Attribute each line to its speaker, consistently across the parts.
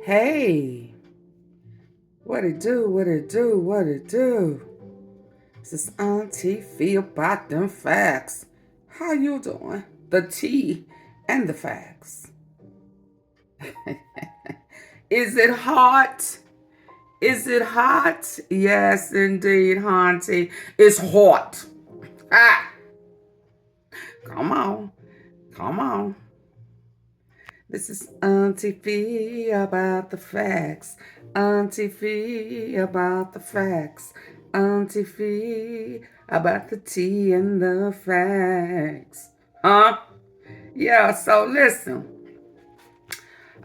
Speaker 1: Hey, what it do, what it do, what it do? This is AunTeaFee about them facts. How you doing? The tea and the facts. Is it hot? Is it hot? Yes, indeed, Auntie. It's hot. Ah! Come on. Come on. This is AunTeaFee about the facts. AunTeaFee about the facts. AunTeaFee about the tea and the facts. Huh? Yeah, so listen.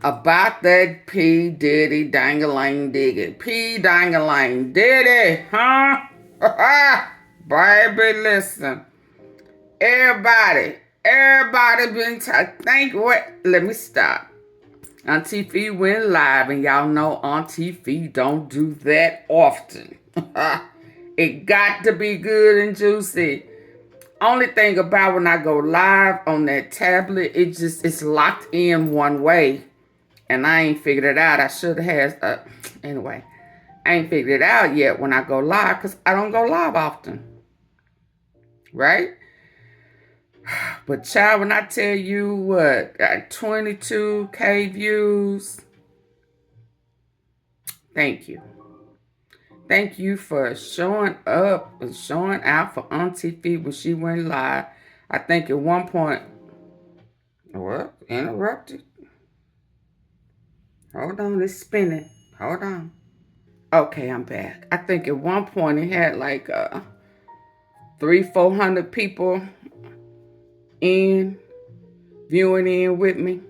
Speaker 1: About that P. Diddy dangalang diggy. P. dangalang Diddy. Huh? Baby, listen. Everybody been let me stop. AunTeaFee went live, and y'all know AunTeaFee don't do that often. It got to be good and juicy. Only thing about when I go live on that tablet, it's locked in one way. And I ain't figured it out. I should have, anyway. I ain't figured it out yet when I go live, because I don't go live often. Right? But child, when I tell you what, got 22K views, thank you. Thank you for showing up and showing out for AunTeaFee when she went live. I think at one point, what? Interrupted? Hold on, it's spinning. Hold on. Okay, I'm back. I think at one point it had like 300-400 people viewing in with me.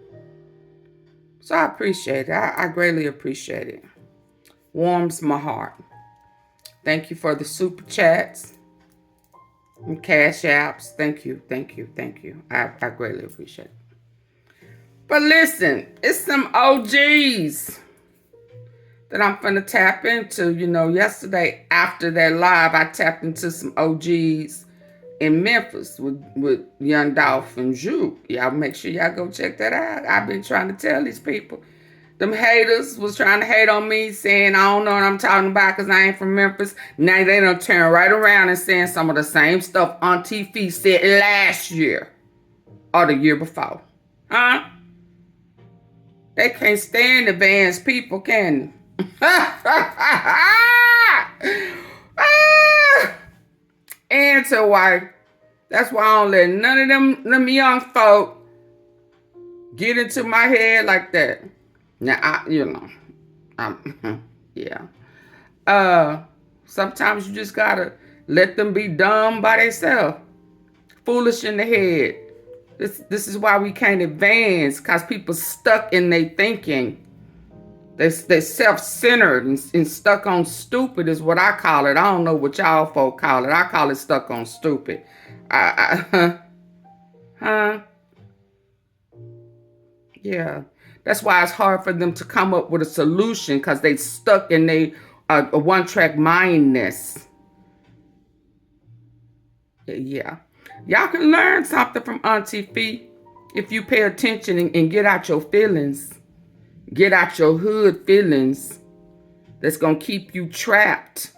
Speaker 1: So I appreciate it. I greatly appreciate it. Warms my heart. Thank you for the super chats and cash apps. Thank you, thank you, thank you. I greatly appreciate it. But listen, it's some OGs that I'm finna tap into. You know, yesterday after that live, I tapped into some OGs in Memphis with YOUNGDOLPH and Juke. Y'all make sure y'all go check that out. I've been trying to tell these people. Them haters was trying to hate on me, saying I don't know what I'm talking about because I ain't from Memphis. Now they done turn right around and saying some of the same stuff AunTeaFee said last year or the year before. Huh? They can't stand advanced people, can they? And to why? That's why I don't let none of them young folk get into my head like that. Now, yeah. Sometimes you just gotta let them be dumb by themselves. Foolish in the head. This is why we can't advance, because people stuck in their thinking. They're self-centered and stuck on stupid is what I call it. I don't know what y'all folk call it. I call it stuck on stupid. Yeah. That's why it's hard for them to come up with a solution, because they stuck in a one-track mindness. Yeah. Y'all can learn something from AunTeaFee if you pay attention and get out your feelings. Get out your hood feelings that's going to keep you trapped.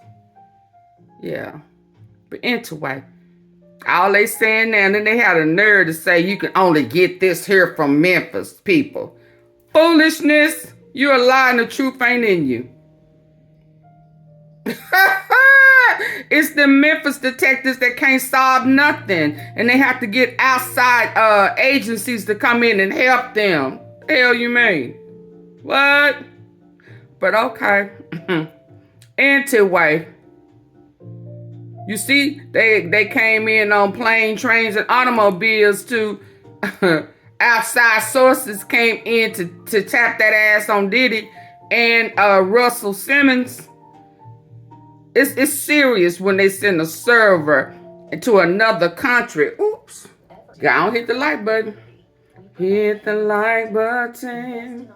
Speaker 1: Yeah. But anyway, all they saying now, and then they had a nerve to say you can only get this here from Memphis people. Foolishness. You're a lie and the truth ain't in you. It's the Memphis detectives that can't solve nothing. And they have to get outside agencies to come in and help them. The hell you mean? What? But okay. Anyway. You see, they came in on plane, trains, and automobiles to outside sources came in to tap that ass on Diddy and Russell Simmons. It's serious when they send a server to another country. Oops. Go on, hit the like button. Hit the like button.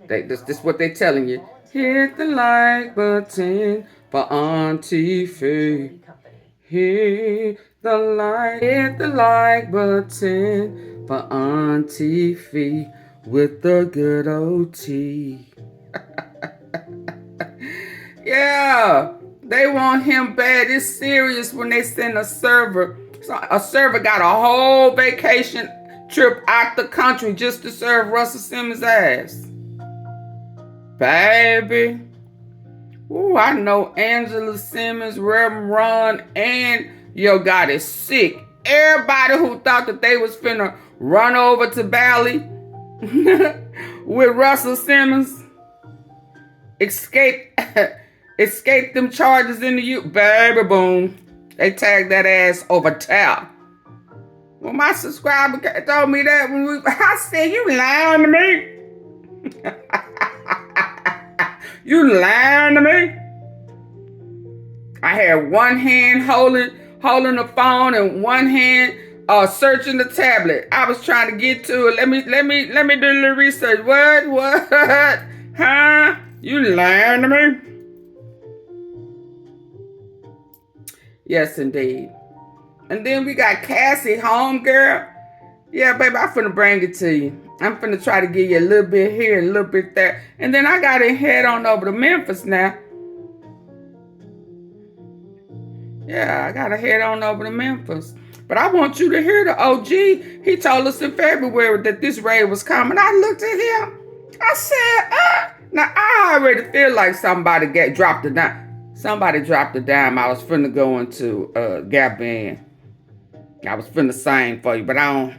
Speaker 1: This is what they're telling you. Hit the like button for AunTeaFee. Hit the like button for AunTeaFee with the good old tea. Yeah, they want him bad. It's serious when they send a server. So a server got a whole vacation trip out the country just to serve Russell Simmons' ass. Baby. Ooh, I know Angela Simmons, Reverend Ron, and YOGOTTI is sick. Everybody who thought that they was finna run over to Bali with Russell Simmons escape them charges in the U. Baby, boom. They tagged that ass over tap. Well, my subscriber told me that I said, you lying to me? You lying to me? I had one hand holding the phone and one hand searching the tablet. I was trying to get to it. Let me do a little research. What? Huh? You lying to me? Yes, indeed. And then we got Cassie, homegirl. Yeah, baby, I'm finna bring it to you. I'm finna try to give you a little bit here, a little bit there. And then I gotta head on over to Memphis now. Yeah, I gotta head on over to Memphis. But I want you to hear the OG. He told us in February that this raid was coming. I looked at him. I said, now I already feel like somebody dropped a dime. Somebody dropped a dime. I was finna go into Gap Band. I was finna sing for you, but I don't.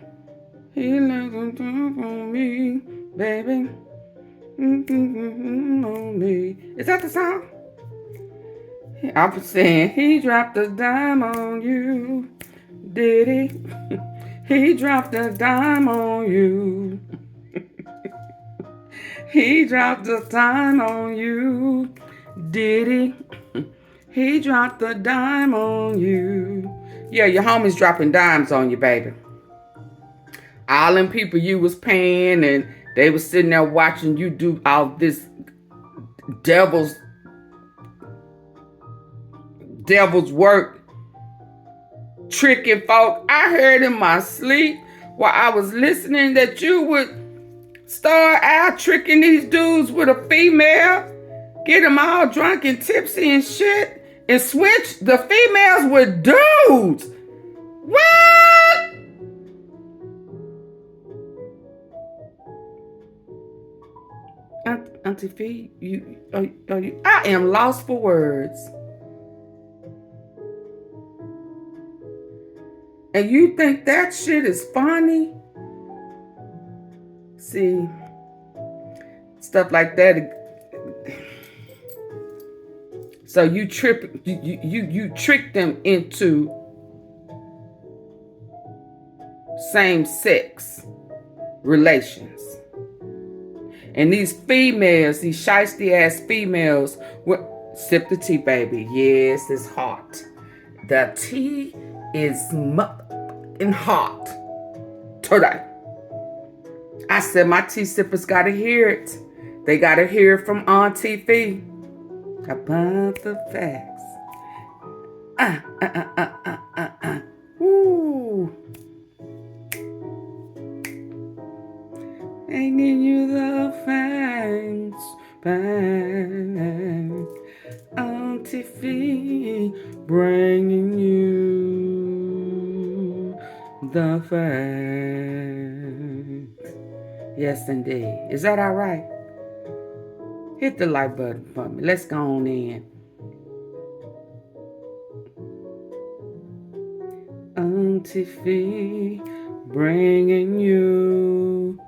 Speaker 1: He left on top on me, baby. On me. Is that the song? I was saying, he dropped a dime on you, Diddy. He dropped a dime on you. He dropped a dime on you, Diddy. He dropped a dime on you. Yeah, your homie's dropping dimes on you, baby. All them people you was paying and they was sitting there watching you do all this devil's work, tricking folk. I heard in my sleep while I was listening that you would start out tricking these dudes with a female, get them all drunk and tipsy and shit, and switch the females with dudes. What? AunTeaFee, I am lost for words. And you think that shit is funny? See, stuff like that. So you trick them into same-sex relations. And these females, these shiesty-ass females, sip the tea, baby. Yes, it's hot. The tea is hot today. I said my tea sippers gotta hear it. They gotta hear it from AunTeaFee about the facts. Woo. Bringing you the facts back. AunTeaFee bringing you the facts. Yes, indeed. Is that all right? Hit the like button for me. Let's go on in. AunTeaFee bringing you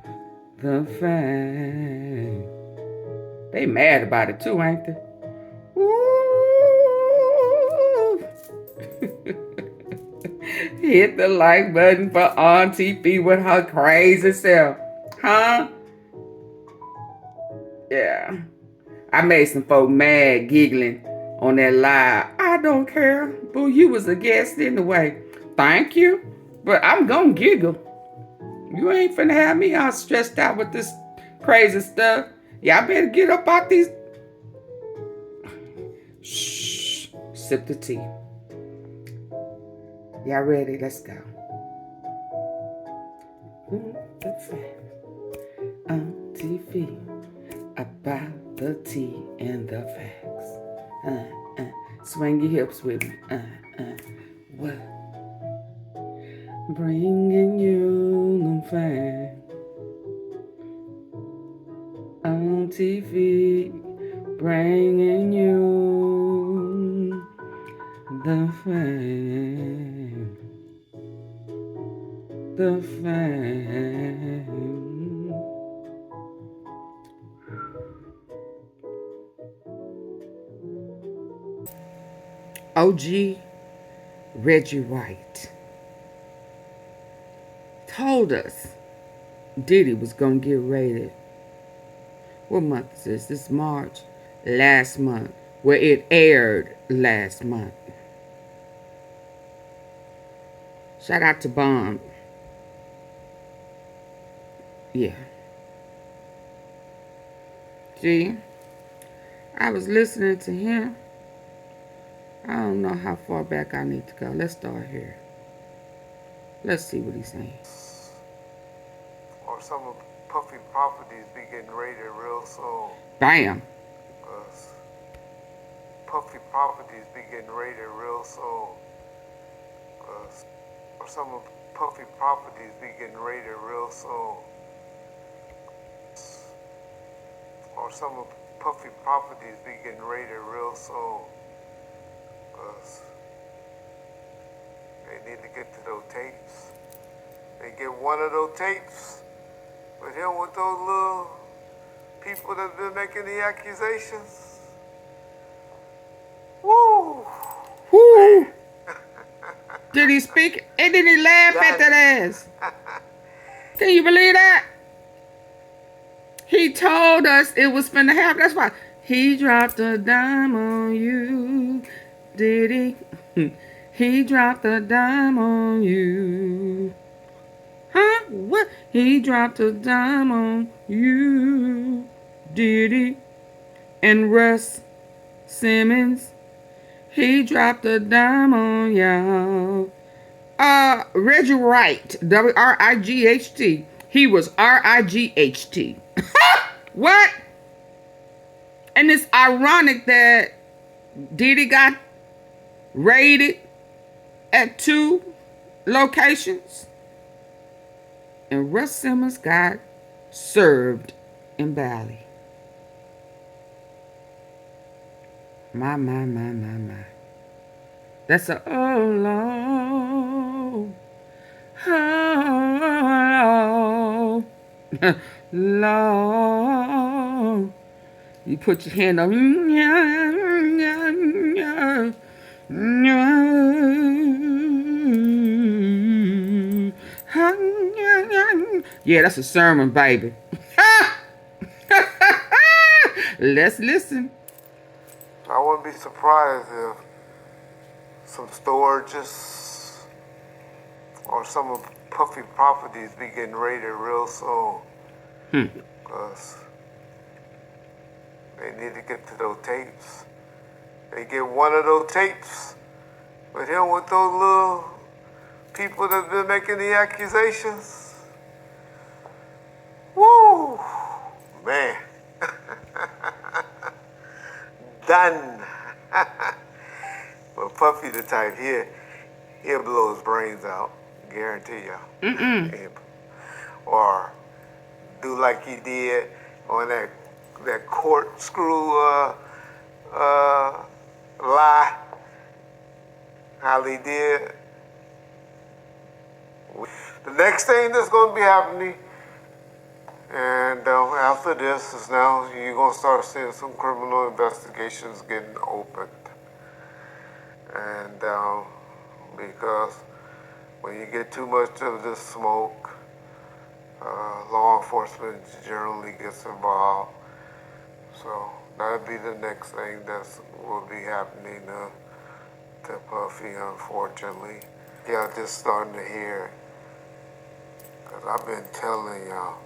Speaker 1: the fact. They mad about it too, ain't they? Ooh. Hit the like button for AunTeaFee with her crazy self. Huh? Yeah. I made some folk mad giggling on that live. I don't care. Boo, you was a guest anyway. Thank you. But I'm gonna giggle. You ain't finna have me all stressed out with this crazy stuff. Y'all better get up out these. Shh. Sip the tea. Y'all ready? Let's go. The fact. AunTeaFee about the tea and the facts. Swing your hips with me. What? Bringing you the fame. AunTeaFee, bringing you the fame. The fame. OG Reggie Wright told us Diddy was gonna get raided. What month is this? This is March. Last month. Well, it aired last month. Shout out to Bomb. Yeah. See, I was listening to him. I don't know how far back I need to go. Let's start here. Let's see what he's saying.
Speaker 2: Or some of Puffy properties be getting raided real soon.
Speaker 1: Bam.
Speaker 2: Because Puffy properties be getting raided real soon. Because or some of Puffy properties be getting raided real soon. Or some of Puffy properties be getting raided real soon. Because they need to get to those tapes. They get one of those tapes with him with those little people that been making the accusations. Woo!
Speaker 1: Woo! Did he speak? And then he laugh at that ass. Can you believe that? He told us it was finna happen. That's why he dropped a dime on you. Did he? He dropped a dime on you. Huh? What? He dropped a dime on you. Did he? And Russ Simmons, he dropped a dime on y'all. Reggie Wright, W-R-I-G-H-T. He was R-I-G-H-T. What? And it's ironic that Diddy got raided at 2 locations. And Russ Simmons got served in Bali. My. That's a oh Lord. Oh Lord. You put your hand on. Yeah, that's a sermon, baby. Let's listen.
Speaker 2: I wouldn't be surprised if some storages or some of Puffy properties be getting raided real soon. Because they need to get to those tapes. They get one of those tapes with him with those little people that been making the accusations. Woo! Man. Done. But Puffy the type, he'll blow his brains out. Guarantee y'all. Or do like he did on that corkscrew lie. How he did. The next thing that's going to be happening, and after this is now you're going to start seeing some criminal investigations getting opened. And because when you get too much of this smoke, law enforcement generally gets involved. So that'll be the next thing that will be happening to Puffy, unfortunately. Y'all just starting to hear it. Because I've been telling y'all,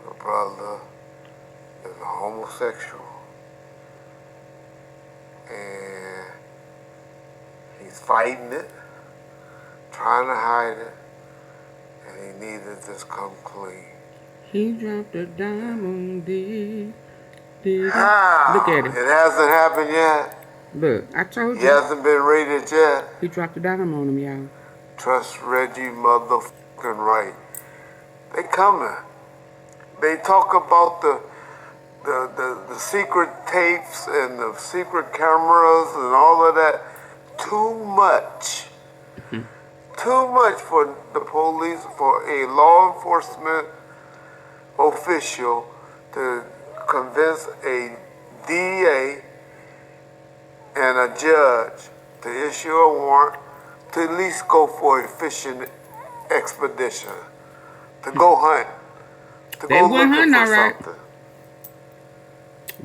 Speaker 2: the brother is a homosexual. And he's fighting it, trying to hide it, and he needs to just come clean.
Speaker 1: He dropped a dime on D. Diddy.
Speaker 2: How?
Speaker 1: Look at him.
Speaker 2: It hasn't happened yet.
Speaker 1: Look, I told
Speaker 2: He
Speaker 1: you.
Speaker 2: hasn't been raided yet.
Speaker 1: He dropped a dime on him, y'all.
Speaker 2: Trust Reggie motherfucking Wright. They coming. They talk about the secret tapes and the secret cameras and all of that. Too much. Too much for the police, for a law enforcement official to convince a DA and a judge to issue a warrant to at least go for a fishing expedition, to go hunt, to
Speaker 1: They
Speaker 2: go
Speaker 1: went
Speaker 2: looking
Speaker 1: hunting,
Speaker 2: for
Speaker 1: all right.
Speaker 2: something.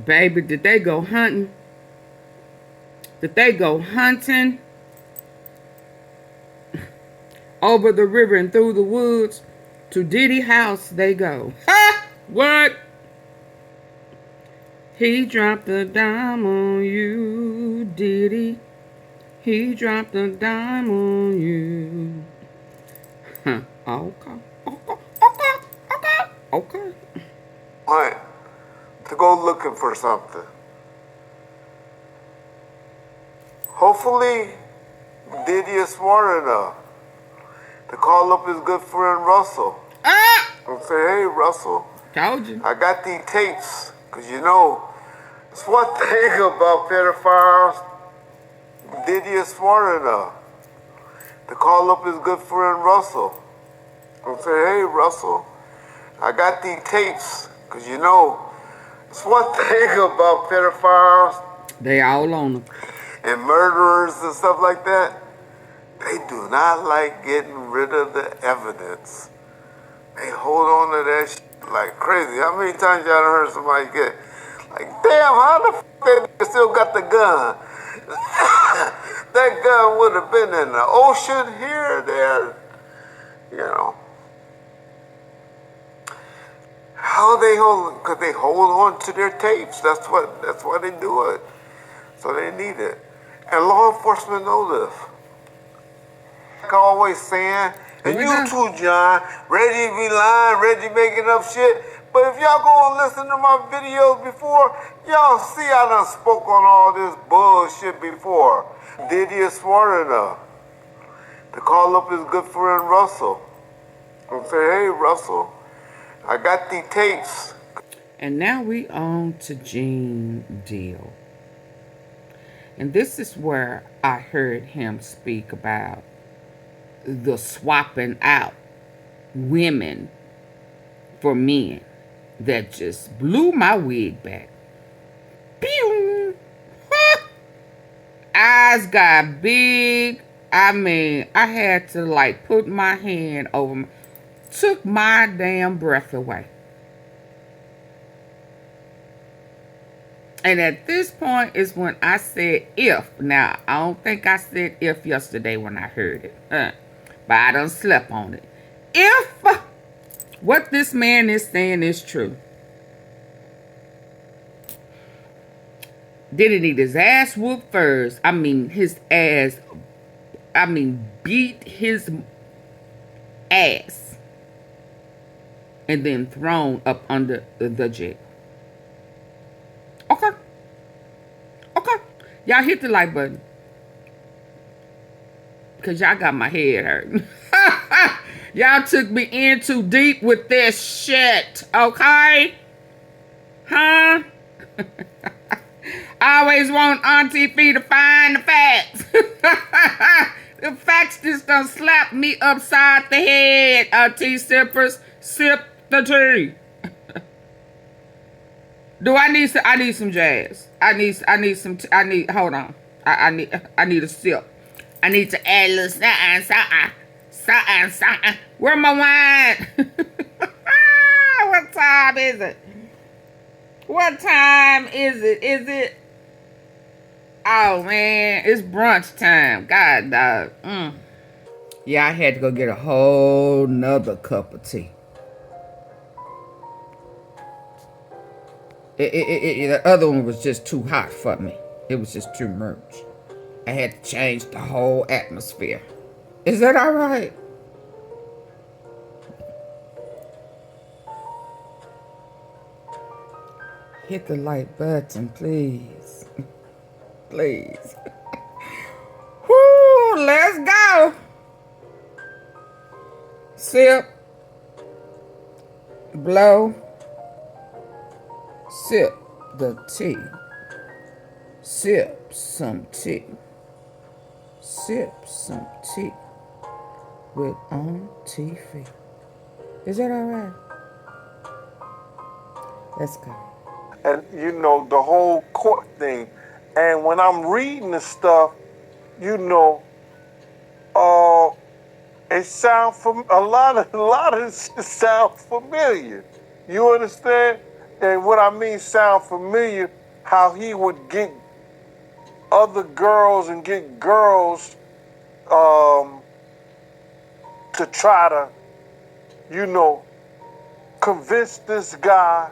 Speaker 1: Baby, did they go hunting? Did they go hunting? Over the river and through the woods. To Diddy house they go. Ha! What? He dropped a dime on you, Diddy. He dropped a dime on you. Huh. Okay. Okay.
Speaker 2: Hunt, to go looking for something. Hopefully, Diddy is smart enough to call up his good friend Russell and say, hey, Russell,
Speaker 1: Told you.
Speaker 2: I got these tapes, because you know, it's one thing about pedophiles. Diddy is smart enough to call up his good friend Russell and say, hey, Russell, I got these tapes, because you know, it's one thing about pedophiles
Speaker 1: They all on them.
Speaker 2: and murderers and stuff like that. They do not like getting rid of the evidence. They hold on to that shit like crazy. How many times y'all done heard somebody get like, damn, how the f*** that nigga still got the gun? That gun would have been in the ocean, here, there, you know. How they hold? Because they hold on to their tapes. That's why they do it. So they need it. And law enforcement know this. Like I always saying, and you too, John, Reggie be lying, Reggie making up shit. But if y'all go and listen to my videos before, y'all see I done spoke on all this bullshit before. Diddy is smart enough to call up his good friend Russell and say, hey, Russell, I got these tapes.
Speaker 1: And now we on to Gene Deal. And this is where I heard him speak about the swapping out women for men. That just blew my wig back. Pew! Eyes got big. I mean, I had to like put my hand over my, took my damn breath away. And at this point is when I said if. Now, I don't think I said if yesterday when I heard it. But I done slept on it. If what this man is saying is true, Diddy need his ass whooped first. I mean, his ass, beat his ass. And then thrown up under the jail. Okay. Okay. Y'all hit the like button. Because y'all got my head hurting. Y'all took me in too deep with this shit. Okay? Huh? I always want AunTeaFee to find the facts. The facts just done slap me upside the head. Tea sippers, sip the tea. Do I need some jazz? Hold on. I need a sip. I need to add a little something. Where my wine? What time is it? What time is it? Is it? Oh man, it's brunch time. God dog. Yeah, I had to go get a whole nother cup of tea. The other one was just too hot for me. It was just too much. I had to change the whole atmosphere. Is that all right? Hit the like button, please. Please. Woo, let's go. Sip, blow, sip the tea. Sip some tea. Sip some tea with AunTeaFee. Is that all right? Let's go.
Speaker 3: And you know, the whole court thing. And when I'm reading the stuff, you know, it sounds a lot of this shit sound familiar. You understand? And what I mean sound familiar, how he would get other girls and get girls to try to, you know, convince this guy,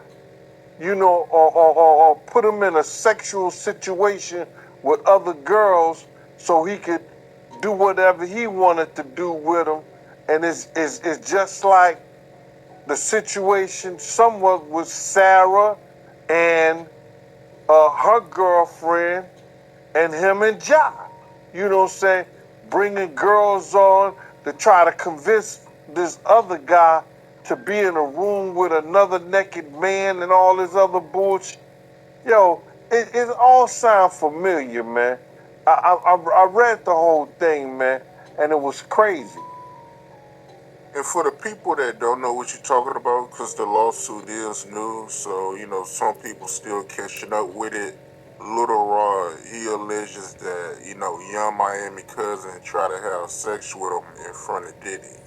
Speaker 3: you know, or put him in a sexual situation with other girls so he could do whatever he wanted to do with them. And it's just like the situation somewhat with Sarah and her girlfriend and him and Ja. You know what I'm saying? Bringing girls on to try to convince this other guy to be in a room with another naked man and all this other bullshit. Yo, it all sounds familiar, man. I read the whole thing, man, and it was crazy.
Speaker 2: And for the people that don't know what you're talking about, because the lawsuit is new, so, you know, some people still catching up with it. LILROD, he alleges that, you know, Young Miami cousin tried to have sex with him in front of Diddy.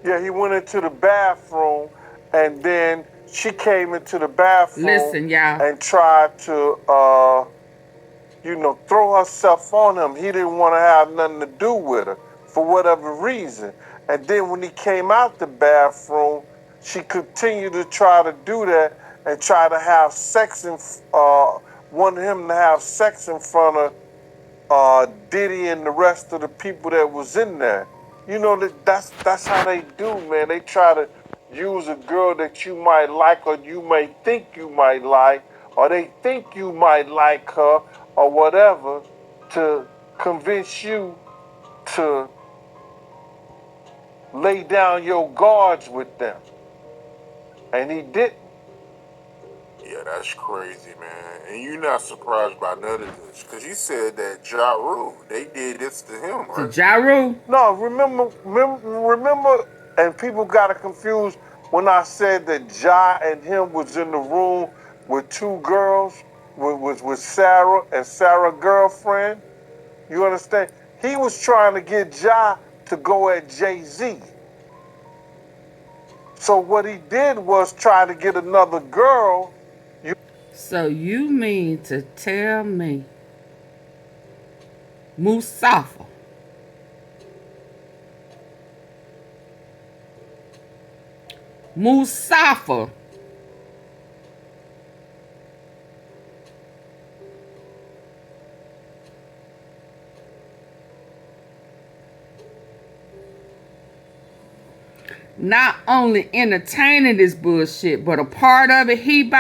Speaker 3: Yeah, he went into the bathroom, and then she came into the bathroom.
Speaker 1: Listen, y'all.
Speaker 3: And tried to, you know, throw herself on him. He didn't want to have nothing to do with her for whatever reason. And then when he came out the bathroom, she continued to try to do that and try to have sex wanted him to have sex in front of Diddy and the rest of the people that was in there. You know, that's how they do, man. They try to use a girl that you might like or you may think you might like, or they think you might like her or whatever, to convince you to lay down your guards with them. And he didn't.
Speaker 2: Yeah, that's crazy, man. And you're not surprised by none of this, because you said that Ja Rule, they did this to him, right?
Speaker 1: Ja Rule?
Speaker 3: No, remember, and people got it confused when I said that Ja and him was in the room with two girls, with Sarah and Sarah's girlfriend. You understand? He was trying to get Ja to go at JAYZ. So what he did was try to get another girl.
Speaker 1: So you mean to tell me Mustafa not only entertaining this bullshit, but a part of it, he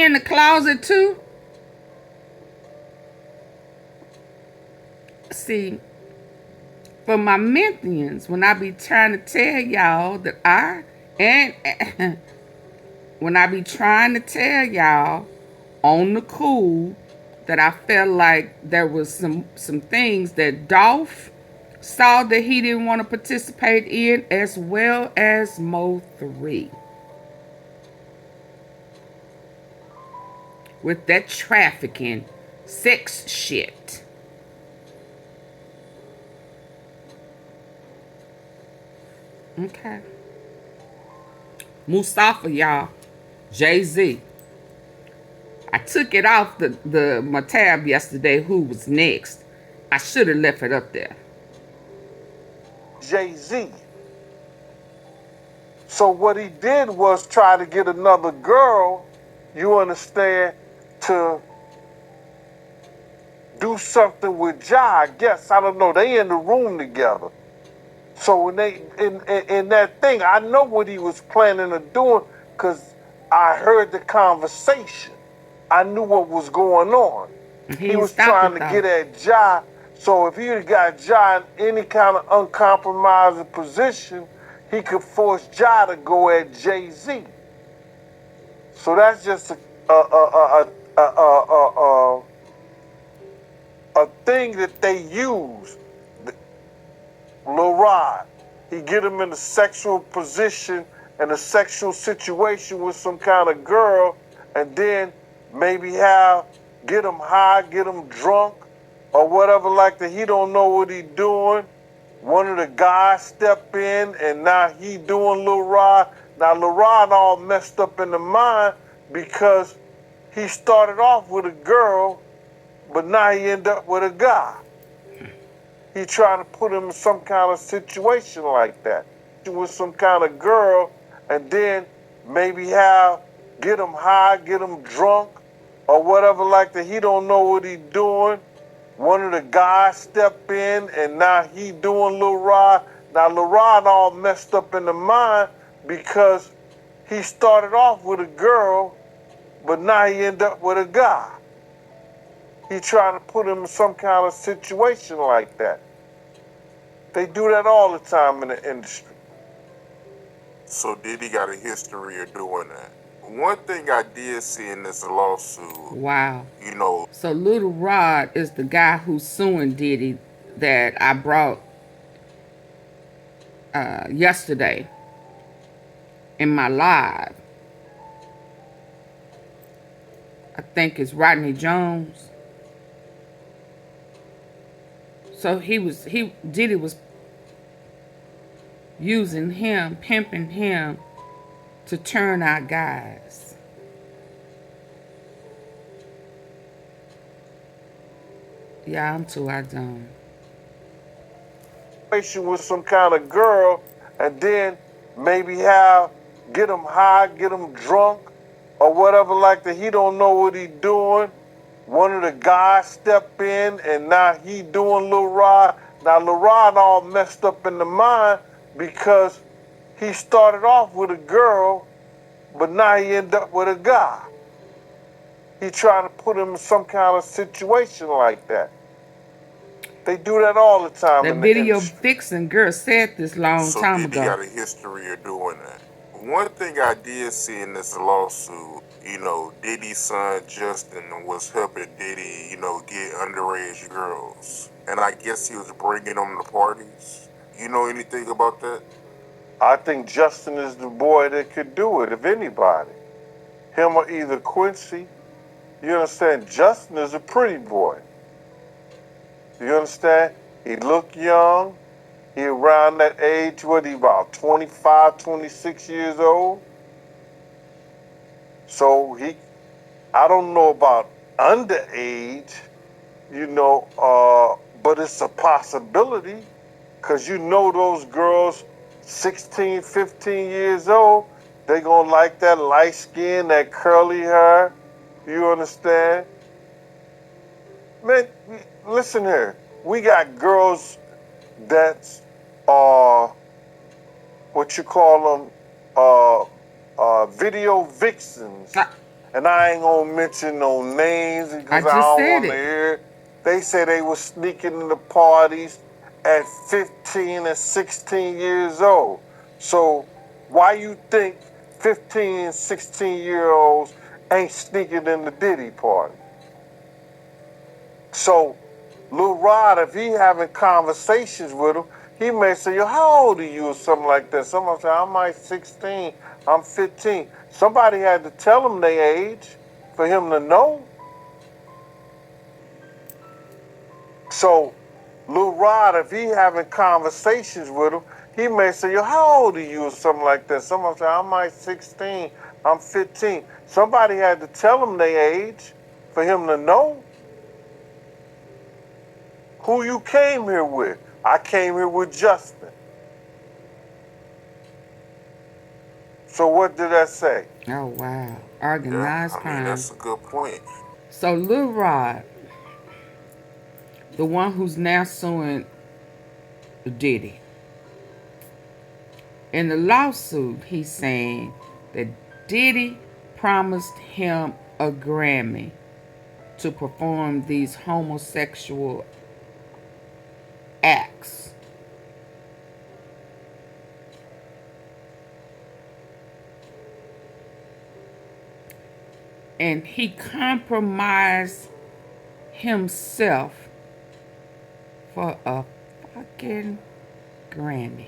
Speaker 1: in the closet too? See, for my Memphians, when I be trying to tell y'all that when I be trying to tell y'all on the cool that I felt like there was some things that Dolph saw that he didn't want to participate in, as well as Mo 3. With that trafficking, sex shit. Okay. Mustafa, y'all. JZ. I took it off my tab yesterday, who was next. I should have left it up there.
Speaker 3: JAYZ. So what he did was try to get another girl, you understand, to do something with Ja, I guess. I don't know. They in the room together. So when they in that thing, I know what he was planning on doing, because I heard the conversation. I knew what was going on. He was trying to get at Ja. So if he had got Ja in any kind of uncompromising position, he could force Ja to go at Jay-Z. So that's just a thing that they use. LILROD, he get him in a sexual position and a sexual situation with some kind of girl, and then maybe get him high, get him drunk, or whatever like that. He don't know what he doing. One of the guys step in, and now he doing LILROD. Now LILROD all messed up in the mind because he started off with a girl, but now he end up with a guy. He trying to put him in some kind of situation like that with some kind of girl, and then maybe get him high, get him drunk, or whatever like that. He don't know what he doing. One of the guys step in, and now he doing LILROD. Now LILROD all messed up in the mind because he started off with a girl, but now he end up with a guy. He trying to put him in some kind of situation like that. They do that all the time in the industry.
Speaker 2: So Diddy got a history of doing that. One thing I did see in this lawsuit.
Speaker 1: Wow.
Speaker 2: You know.
Speaker 1: So LILROD is the guy who's suing Diddy that I brought yesterday in my live. I think it's Rodney Jones. So Diddy was using him, pimping him to turn out guys. Yeah, I'm too out done.
Speaker 3: With some kind of girl, and then maybe get him high, get him drunk, or whatever like that. He don't know what he doing. One of the guys step in, and now he doing LILROD. Now LILROD all messed up in the mind because he started off with a girl, but now he end up with a guy. He trying to put him in some kind of situation like that. They do that all the time in the
Speaker 1: video
Speaker 3: industry.
Speaker 1: vixen girl said this long time ago.
Speaker 2: So Diddy got a history of doing that. One thing I did see in this lawsuit, you know, Diddy's son Justin was helping Diddy, you know, get underage girls. And I guess he was bringing them to parties. You know anything about that?
Speaker 3: I think Justin is the boy that could do it, if anybody. Him or either Quincy. You understand? Justin is a pretty boy. You understand? He look young. He around that age, what he about 25, 26 years old. So I don't know about underage, you know, but it's a possibility. Cause you know those girls 16, 15 years old, they gonna like that light skin, that curly hair. You understand? Man, listen here. We got girls that's what you call them, video vixens. And I ain't gonna mention no names because I don't want to hear. They say they was sneaking into parties at 15 and 16 years old. So why you think 15 and 16-year-olds ain't sneaking in the Diddy party? So LILROD, if he having conversations with him, he may say, yo, how old are you or something like that? Somebody say, I'm like 16, I'm 15. Somebody had to tell him their age for him to know. So LILROD, if he having conversations with him, he may say, yo, how old are you or something like that? Somebody say, I'm like 16, I'm 15. Somebody had to tell him their age for him to know. Who you came here with? I came here with Justin. So what did that say?
Speaker 1: Oh, wow. Organized crime.
Speaker 2: I mean, that's a good point.
Speaker 1: So LILROD, the one who's now suing Diddy, in the lawsuit, he's saying that Diddy promised him a Grammy to perform these homosexual acts. And he compromised himself for a fucking Grammy.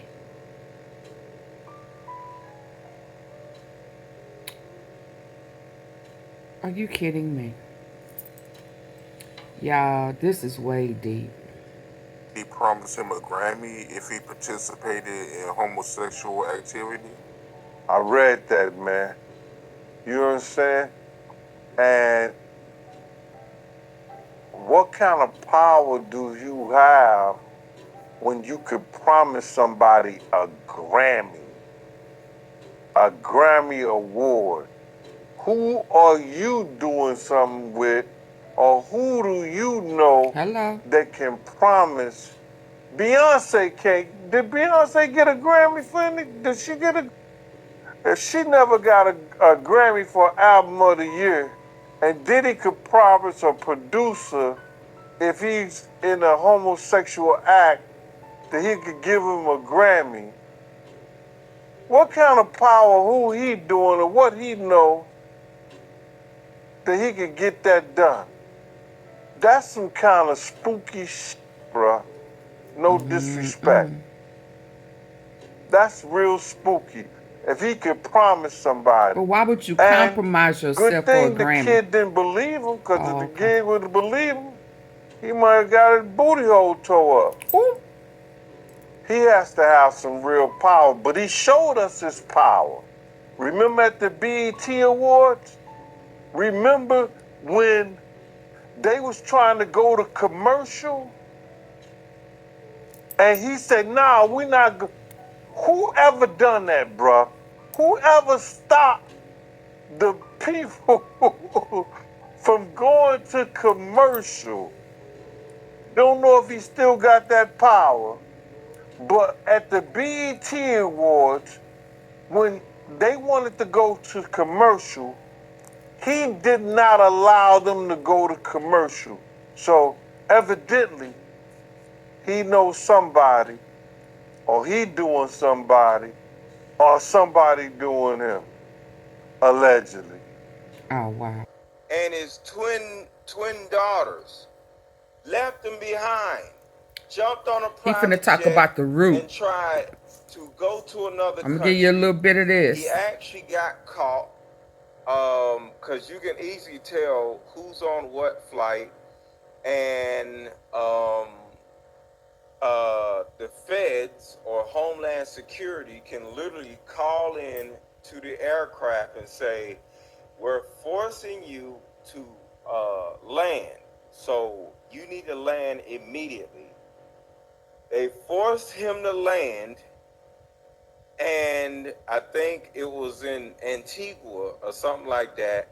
Speaker 1: Are you kidding me? Y'all, this is way deep.
Speaker 4: He promised him a Grammy if he participated in homosexual activity.
Speaker 3: I read that, man. You know what I'm saying? And what kind of power do you have when you could promise somebody a Grammy award? Who are you doing something with, or who do you know that can promise? Beyonce can't. Did Beyonce get a Grammy for anything? Did she get a? If she never got a Grammy for Album of the Year, and Diddy could promise a producer, if he's in a homosexual act, that he could give him a Grammy. What kind of power, who he doing, or what he know, that he could get that done? That's some kind of spooky shit, bruh. No disrespect. That's real spooky. If he could promise somebody.
Speaker 1: But why would you compromise yourself for a Grammy?
Speaker 3: Good thing the kid didn't believe him, because if the kid would have believed him, he might have got his booty hole tore up.
Speaker 1: Ooh.
Speaker 3: He has to have some real power, but he showed us his power. Remember at the BET Awards? Remember when they was trying to go to commercial? And he said, nah, we not. Whoever done that, bruh? Whoever stopped the people from going to commercial? Don't know if he still got that power. But at the BET Awards, when they wanted to go to commercial, he did not allow them to go to commercial. So evidently, he knows somebody, or he doing somebody, or somebody doing him, allegedly.
Speaker 1: Oh, wow.
Speaker 5: And his twin daughters left him behind, jumped on a private
Speaker 1: He finna talk
Speaker 5: jet
Speaker 1: about the root.
Speaker 5: and tried to go to another
Speaker 1: I'm gonna
Speaker 5: country.
Speaker 1: give you a little bit of this.
Speaker 5: He actually got caught, because you can easily tell who's on what flight, and the feds or Homeland Security can literally call in to the aircraft and say, we're forcing you to land, so you need to land immediately. They forced him to land, and I think it was in Antigua or something like that.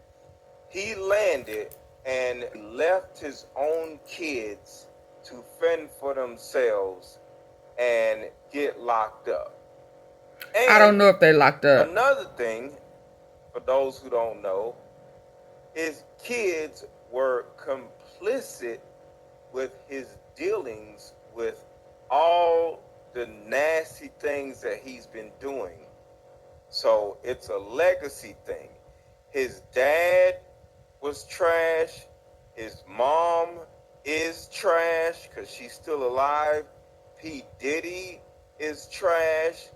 Speaker 5: He landed and left his own kids to fend for themselves and get locked up. And
Speaker 1: I don't know if they locked up.
Speaker 5: Another thing, for those who don't know, his kids were complicit with his dealings with all the nasty things that he's been doing. So it's a legacy thing. His dad was trash. His mom is trash because she's still alive. P. Diddy is trash.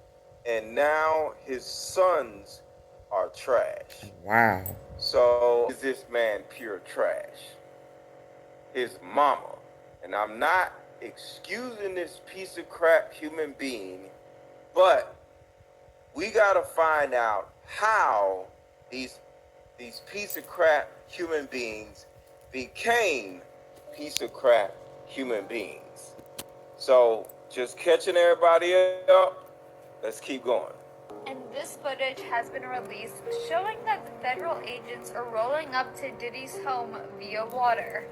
Speaker 5: And now his sons are trash.
Speaker 1: Wow.
Speaker 5: So is this man pure trash? His mama. And I'm not excusing this piece of crap human being, but we gotta find out how these piece of crap human beings became piece of crap human beings. So just catching everybody up, let's keep going.
Speaker 6: And this footage has been released showing that the federal agents are rolling up to Diddy's home via water.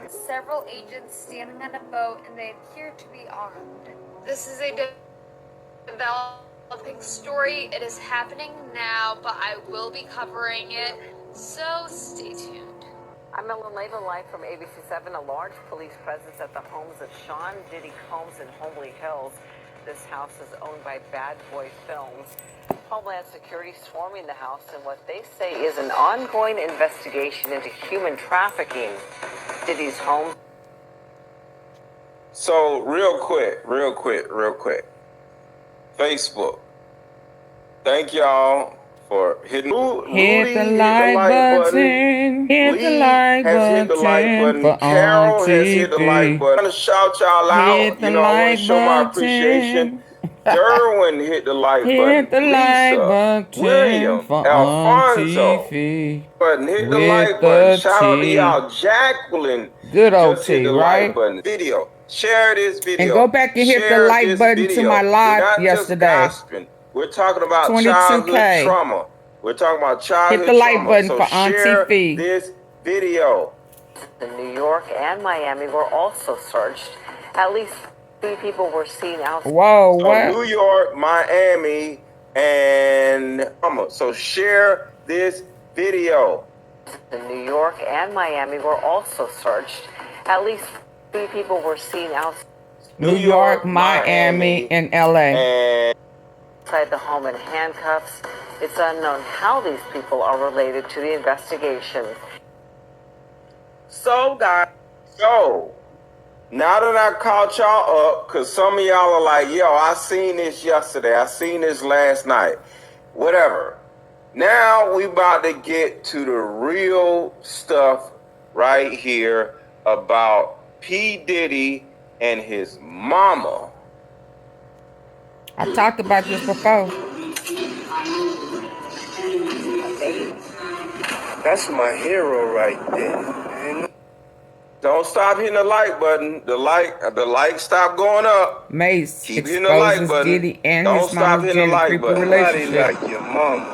Speaker 6: Several agents standing on a boat, and they appear to be armed. This is a development story. It is happening now, but I will be covering it, so stay tuned.
Speaker 7: I'm Ellen Leva, live from ABC7. A large police presence at the homes of Sean Diddy Combs in Homely Hills. This house is owned by Bad Boy Films. Homeland Security swarming the house in what they say is an ongoing investigation into human trafficking. Diddy's home.
Speaker 5: So real quick. Facebook. Thank y'all for hitting
Speaker 1: the like button. Hit the like button for
Speaker 5: Carol has hit the like
Speaker 1: AunTeaFee.
Speaker 5: button. I'm gonna shout y'all out.
Speaker 1: Hit the
Speaker 5: You know, I want
Speaker 1: like
Speaker 5: to show my appreciation. Derwin hit the like button.
Speaker 1: Hit the like
Speaker 5: Lisa,
Speaker 1: button
Speaker 5: William,
Speaker 1: for
Speaker 5: Alfonso.
Speaker 1: AunTeaFee.
Speaker 5: Button, hit the
Speaker 1: With
Speaker 5: like button.
Speaker 1: the
Speaker 5: Shout out to
Speaker 1: T.
Speaker 5: y'all. Jacqueline.
Speaker 1: Good old
Speaker 5: Just hit
Speaker 1: T,
Speaker 5: the
Speaker 1: right?
Speaker 5: like button. Video. Share this video.
Speaker 1: And go back and hit the
Speaker 5: Share
Speaker 1: like
Speaker 5: this
Speaker 1: button to
Speaker 5: video.
Speaker 1: my
Speaker 5: We're
Speaker 1: live
Speaker 5: not
Speaker 1: yesterday.
Speaker 5: Just gossiping. We're talking about
Speaker 1: 22K.
Speaker 5: childhood trauma. We're talking about childhood
Speaker 1: Hit the like
Speaker 5: trauma.
Speaker 1: button
Speaker 5: So
Speaker 1: for
Speaker 5: share
Speaker 1: AunTeaFee.
Speaker 5: this video.
Speaker 7: In New York and Miami were also searched. At least 3 people were seen out.
Speaker 1: Whoa,
Speaker 5: So
Speaker 1: what?
Speaker 5: New York, Miami, and so share this video.
Speaker 7: In New York and Miami were also searched. At least 3 people were seen out.
Speaker 1: New York, Miami, and LA.
Speaker 5: And
Speaker 7: Inside the home in handcuffs. It's unknown how these people are related to the investigation.
Speaker 5: so, guys, now that I caught y'all up, because some of y'all are like, yo, I seen this yesterday. I seen this last night. Whatever. Now we about to get to the real stuff right here about P. Diddy and his mama.
Speaker 1: I talked about this before.
Speaker 8: That's my hero right there, man.
Speaker 5: Don't stop hitting the like button. The like stop going up.
Speaker 1: Mace
Speaker 5: Keep hitting the like
Speaker 1: exposes
Speaker 5: button.
Speaker 1: Diddy and
Speaker 5: Don't
Speaker 1: his
Speaker 5: stop
Speaker 1: mama's
Speaker 5: hitting the
Speaker 1: Jenny
Speaker 5: like
Speaker 1: creepy
Speaker 5: button.
Speaker 8: Nobody
Speaker 1: relationship.
Speaker 8: like your mama.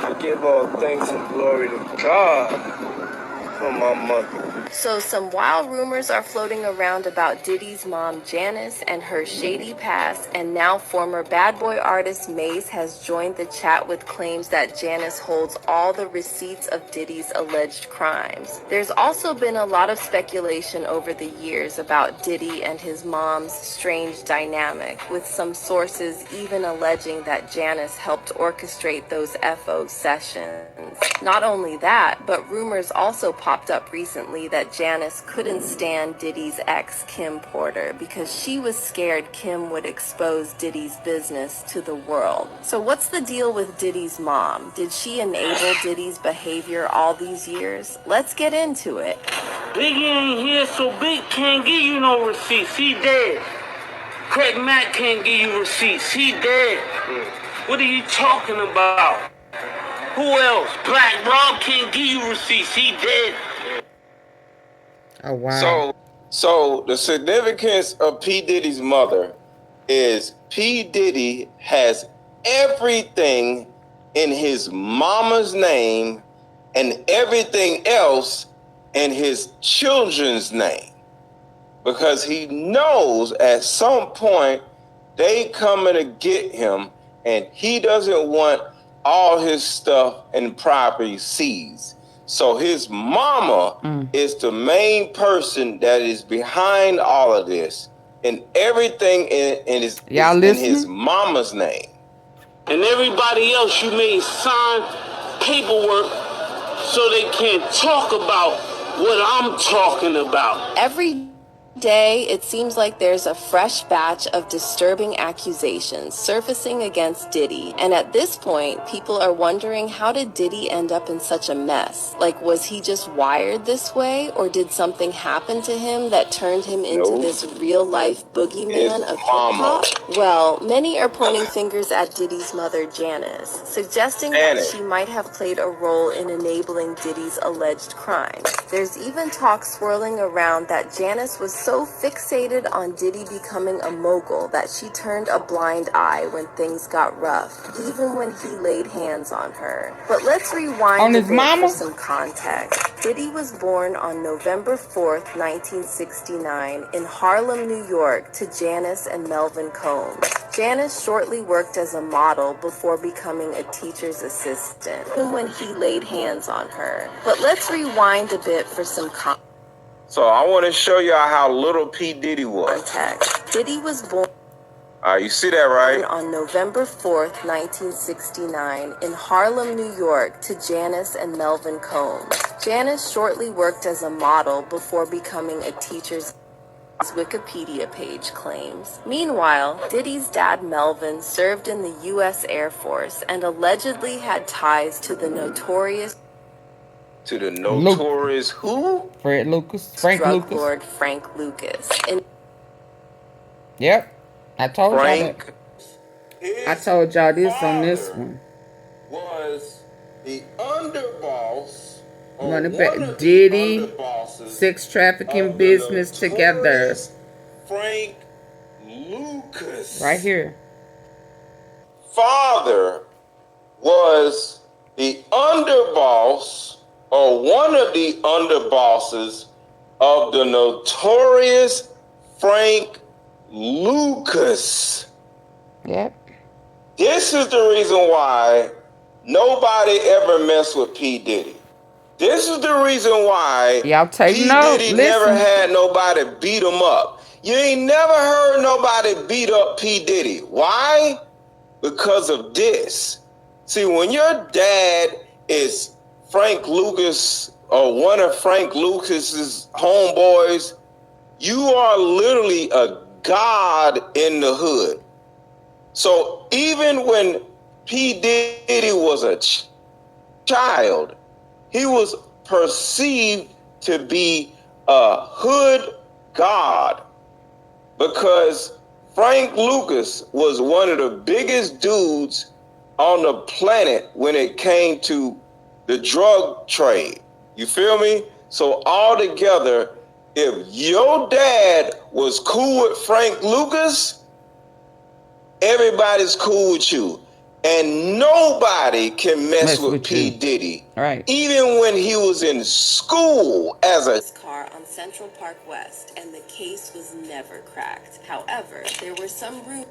Speaker 8: I give all thanks and glory to God for my mother.
Speaker 9: So some wild rumors are floating around about Diddy's mom Janice and her shady past, and now former Bad Boy artist Maze has joined the chat with claims that Janice holds all the receipts of Diddy's alleged crimes. There's also been a lot of speculation over the years about Diddy and his mom's strange dynamic, with some sources even alleging that Janice helped orchestrate those FO sessions. Not only that, but rumors also popped up recently that Janice couldn't stand Diddy's ex, Kim Porter, because she was scared Kim would expose Diddy's business to the world. So what's the deal with Diddy's mom? Did she enable Diddy's behavior all these years? Let's get into it.
Speaker 10: Biggie ain't here, so Big can't give you no receipts. He dead. Craig Mack can't give you receipts. He dead. What are you talking about? Who else? Black Rob can't give you receipts. He dead.
Speaker 1: Oh, wow.
Speaker 5: So the significance of P. Diddy's mother is P. Diddy has everything in his mama's name and everything else in his children's name, because he knows at some point they coming to get him, and he doesn't want all his stuff and property seized. So his mama is the main person that is behind all of this, and everything in his mama's name.
Speaker 10: And everybody else, you made sign paperwork so they can't talk about what I'm talking about.
Speaker 9: Every day, it seems like there's a fresh batch of disturbing accusations surfacing against Diddy. And at this point, people are wondering, how did Diddy end up in such a mess? Like, was he just wired this way? Or did something happen to him that turned him into this real-life boogeyman of hip-hop? Well, many are pointing fingers at Diddy's mother, Janice, suggesting that she might have played a role in enabling Diddy's alleged crimes. There's even talk swirling around that Janice was so fixated on Diddy becoming a mogul that she turned a blind eye when things got rough, even when he laid hands on her. But let's rewind a bit for some context. Diddy was born on November 4th, 1969 in Harlem, New York to Janice and Melvin Combs. Janice shortly worked as a model before becoming a teacher's assistant, even when he laid hands on her. But let's rewind a bit for some context.
Speaker 5: So I want to show y'all how little P. Diddy was.
Speaker 9: Diddy was born...
Speaker 5: You see that, right?
Speaker 9: On November 4th, 1969 in Harlem, New York to Janice and Melvin Combs. Janice shortly worked as a model before becoming a teacher's Wikipedia page claims. Meanwhile, Diddy's dad Melvin served in the U.S. Air Force and allegedly had ties to the notorious...
Speaker 5: who?
Speaker 9: Frank Lucas. Lord Frank Lucas.
Speaker 1: Yep. I told y'all that. I told y'all this on this one.
Speaker 5: Was the underboss
Speaker 1: running back Diddy, sex trafficking business together.
Speaker 5: Frank Lucas.
Speaker 1: Right here.
Speaker 5: Father was the underboss or one of the underbosses of the notorious Frank Lucas.
Speaker 1: Yep.
Speaker 5: This is the reason why nobody ever messed with P. Diddy. This is the reason why
Speaker 1: y'all take
Speaker 5: P.
Speaker 1: note.
Speaker 5: Diddy never had nobody beat him up. You ain't never heard nobody beat up P. Diddy. Why? Because of this. See, when your dad is Frank Lucas or one of Frank Lucas's homeboys, you are literally a god in the hood. So even when P. Diddy was a child, he was perceived to be a hood god because Frank Lucas was one of the biggest dudes on the planet when it came to the drug trade. You feel me? So altogether, if your dad was cool with Frank Lucas, everybody's cool with you. And nobody can mess with P. Diddy.
Speaker 1: Right.
Speaker 5: Even when he was in school as a
Speaker 9: car on Central Park West, and the case was never cracked. However, there were some rumors.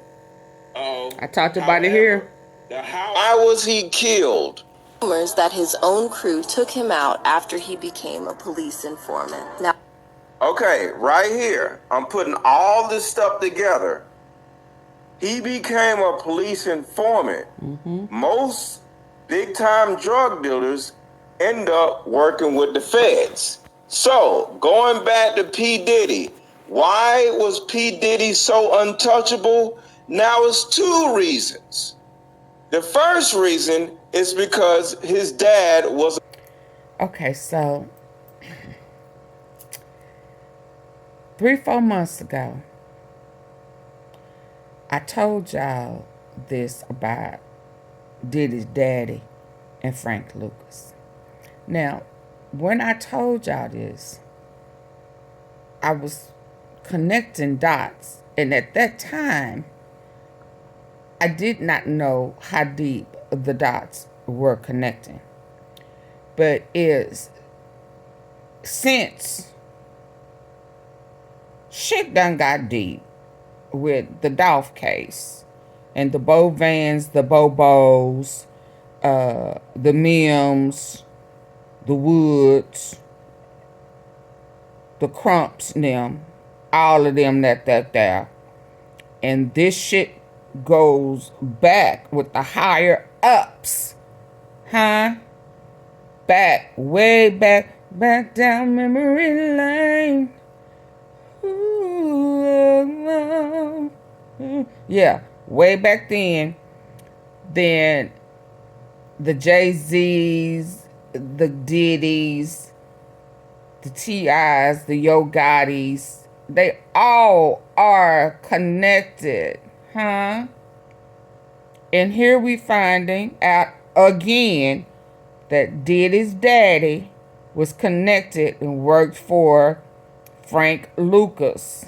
Speaker 1: I talked about it here.
Speaker 5: Why was he killed?
Speaker 9: Rumors that his own crew took him out after he became a police informant. Now,
Speaker 5: okay, right here, I'm putting all this stuff together. He became a police informant. Most big-time drug dealers end up working with the feds. So, going back to P. Diddy, why was P. Diddy so untouchable? Now, it's two reasons. The first reason is because his dad was...
Speaker 1: Okay, so 3-4 months ago, I told y'all this about Diddy's daddy and Frank Lucas. Now, when I told y'all this, I was connecting dots. And at that time, I did not know how deep the dots were connecting. But since shit done got deep with the Dolph case and the Bovans, the Bobos, the Mims, the Woods, the Crumps, them, all of them that there. And this shit goes back with the higher ups. Huh? Back, way back down memory lane. Ooh, yeah, way back then the JAYZs, the Diddys, the TIs, the YOGOTTIs, they all are connected, huh? And here we finding out again that Diddy's daddy was connected and worked for Frank Lucas.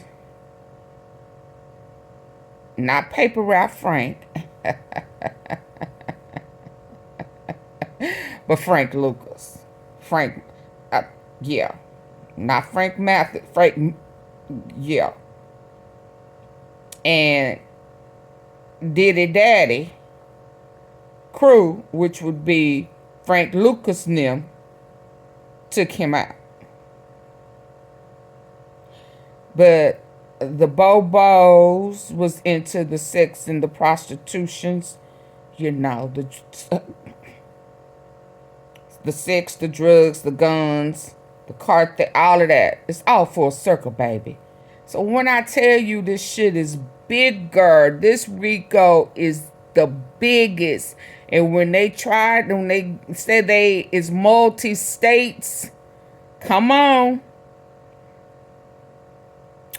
Speaker 1: Not paper wrap Frank. But Frank Lucas. Frank, yeah. Not Frank Matthew. Frank, yeah. And Daddy crew, which would be Frank Lucas and them, took him out. But the Bobos was into the sex and the prostitutions, you know, the sex, the drugs, the guns, the cartel, all of that. It's all for a circle, baby. So when I tell you this shit is bigger, this Rico is the biggest. And when they said they is multi-states, come on.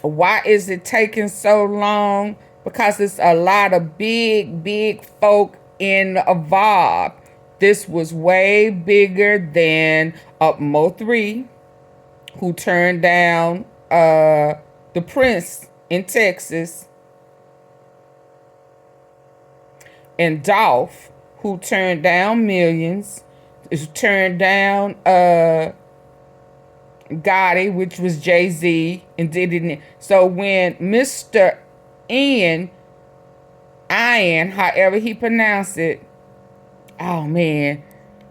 Speaker 1: Why is it taking so long? Because it's a lot of big folk involved. This was way bigger than Mo3, who turned down the Prince in Texas, and Dolph, who turned down Millions, turned down Gotti, which was JAYZ, and Diddy. So when Mr. Ian, however he pronounced it, oh man,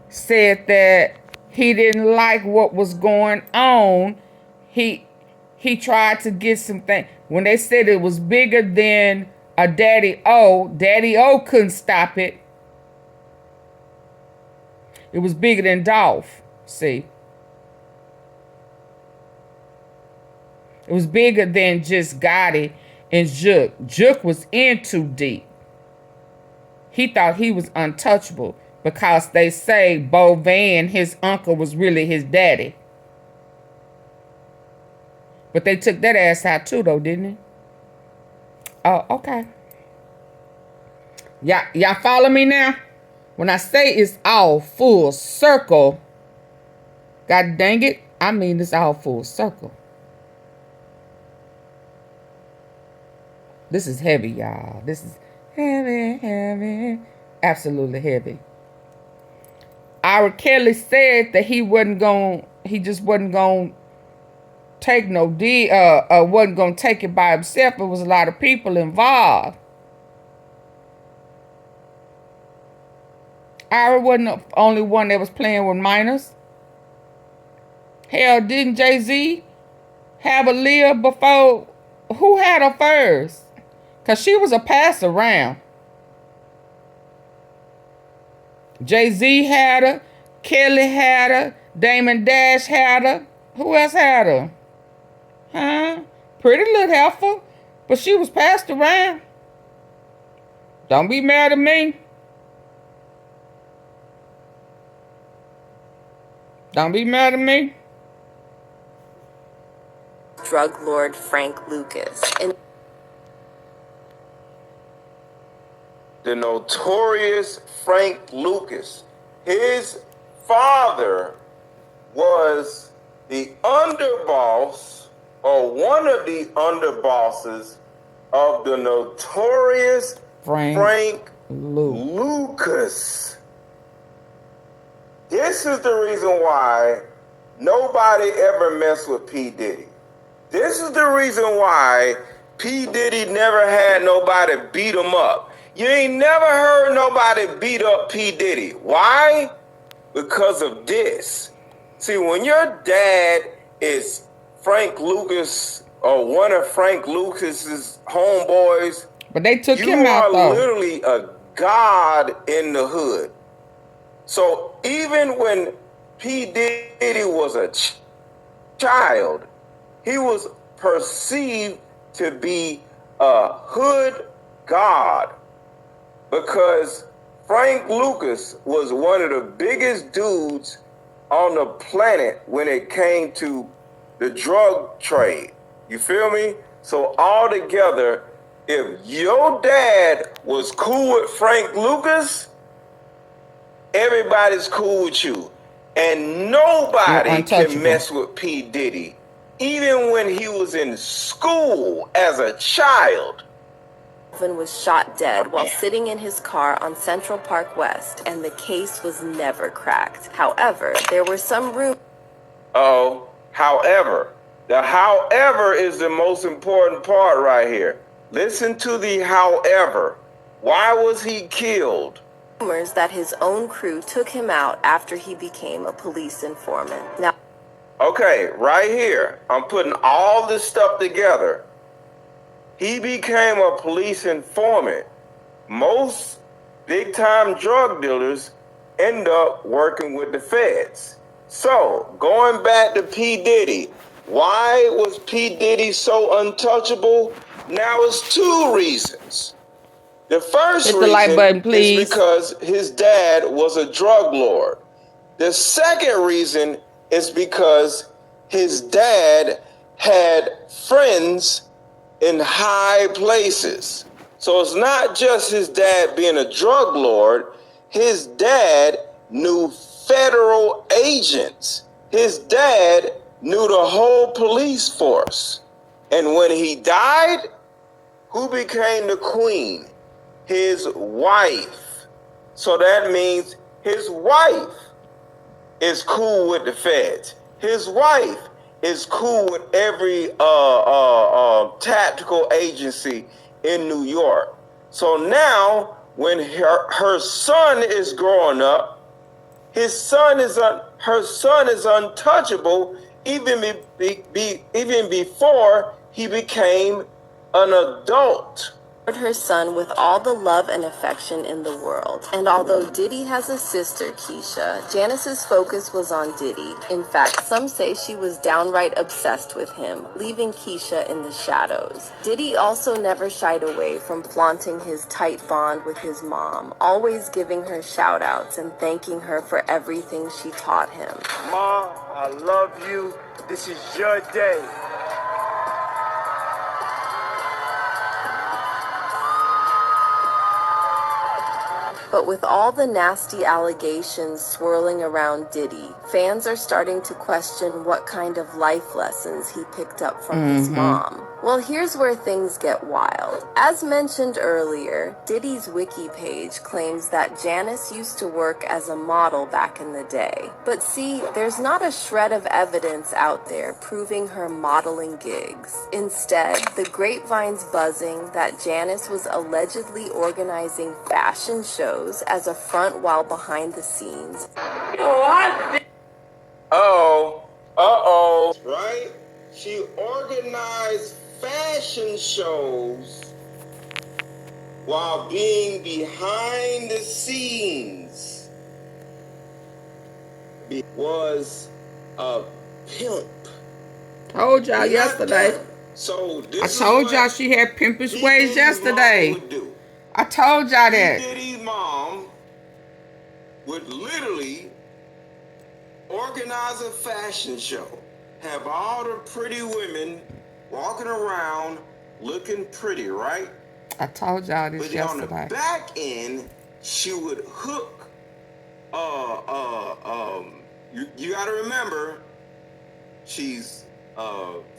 Speaker 1: said that he didn't like what was going on, he tried to get some things. When they said it was bigger than a Daddy O couldn't stop it. It was bigger than Dolph, see. It was bigger than just Gotti and Juke. Juke was in too deep. He thought he was untouchable because they say Bo Van, his uncle, was really his daddy. But they took that ass out too, though, didn't they? Oh, okay. Y'all follow me now? When I say it's all full circle, God dang it, I mean it's all full circle. This is heavy, y'all. This is heavy. Absolutely heavy. R. Kelly said that he just wasn't going to take no wasn't going to take it by himself. There was a lot of people involved. Ira wasn't the only one that was playing with minors. Hell, didn't Jay-Z have a Leah before? Who had her first? Because she was a pass around. Jay-Z had her. Kelly had her. Damon Dash had her. Who else had her? Huh? Pretty little heifer. But she was passed around. Don't be mad at me. Don't be mad at me.
Speaker 9: Drug lord Frank Lucas. And
Speaker 5: the notorious Frank Lucas. His father was the underboss, or one of the underbosses, of the notorious Frank Lucas. This is the reason why nobody ever messed with P. Diddy. This is the reason why P. Diddy never had nobody beat him up. You ain't never heard nobody beat up P. Diddy. Why? Because of this. See, when your dad is Frank Lucas or one of Frank Lucas's homeboys,
Speaker 1: but they took him out
Speaker 5: though. You are literally a god in the hood. So even when P. Diddy was a child, he was perceived to be a hood god because Frank Lucas was one of the biggest dudes on the planet when it came to the drug trade. You feel me? So altogether, if your dad was cool with Frank Lucas, everybody's cool with you. And nobody can mess with P. Diddy. even when he was in school as a child.
Speaker 9: Melvin was shot dead while sitting in his car on Central Park West, and the case was never cracked. However, there were some rumors.
Speaker 5: Oh, however. The however is the most important part right here. Listen to the however. Why was he killed?
Speaker 9: Rumors that his own crew took him out after he became a police informant. Now,
Speaker 5: okay, right here, I'm putting all this stuff together. He became a police informant. Most big-time drug dealers end up working with the feds. So, going back to P. Diddy, why was P. Diddy so untouchable? Now it's two reasons. The first
Speaker 1: Hit the like button,
Speaker 5: reason
Speaker 1: please.
Speaker 5: is because his dad was a drug lord. The second reason is because his dad had friends in high places. So it's not just his dad being a drug lord. His dad knew federal agents. His dad knew the whole police force. And when he died, who became the queen? His wife. So that means his wife is cool with the feds. His wife is cool with every tactical agency in New York. So now, when her son is growing up, her son is untouchable even before he became an adult.
Speaker 9: her son with all the love and affection in the world. And although Diddy has a sister, Keisha, Janice's focus was on Diddy. In fact, some say she was downright obsessed with him, leaving Keisha in the shadows. Diddy also never shied away from flaunting his tight bond with his mom, always giving her shout-outs and thanking her for everything she taught him.
Speaker 8: Ma, I love you. This is your day.
Speaker 9: But with all the nasty allegations swirling around Diddy, fans are starting to question what kind of life lessons he picked up from his mom. Well, here's where things get wild. As mentioned earlier, Diddy's wiki page claims that Janice used to work as a model back in the day. But see, there's not a shred of evidence out there proving her modeling gigs. Instead, the grapevine's buzzing that Janice was allegedly organizing fashion shows as a front while behind the scenes.
Speaker 5: Right? She organized fashion shows while being behind the scenes. Was a pimp.
Speaker 1: Told y'all yesterday.
Speaker 5: So
Speaker 1: I told y'all she had pimpish ways yesterday. I told y'all that.
Speaker 5: Diddy's mom would literally organize a fashion show, have all the pretty women walking around looking pretty, right?
Speaker 1: I told y'all this
Speaker 5: But
Speaker 1: yesterday.
Speaker 5: on the back end, she would hook. You got to remember, she's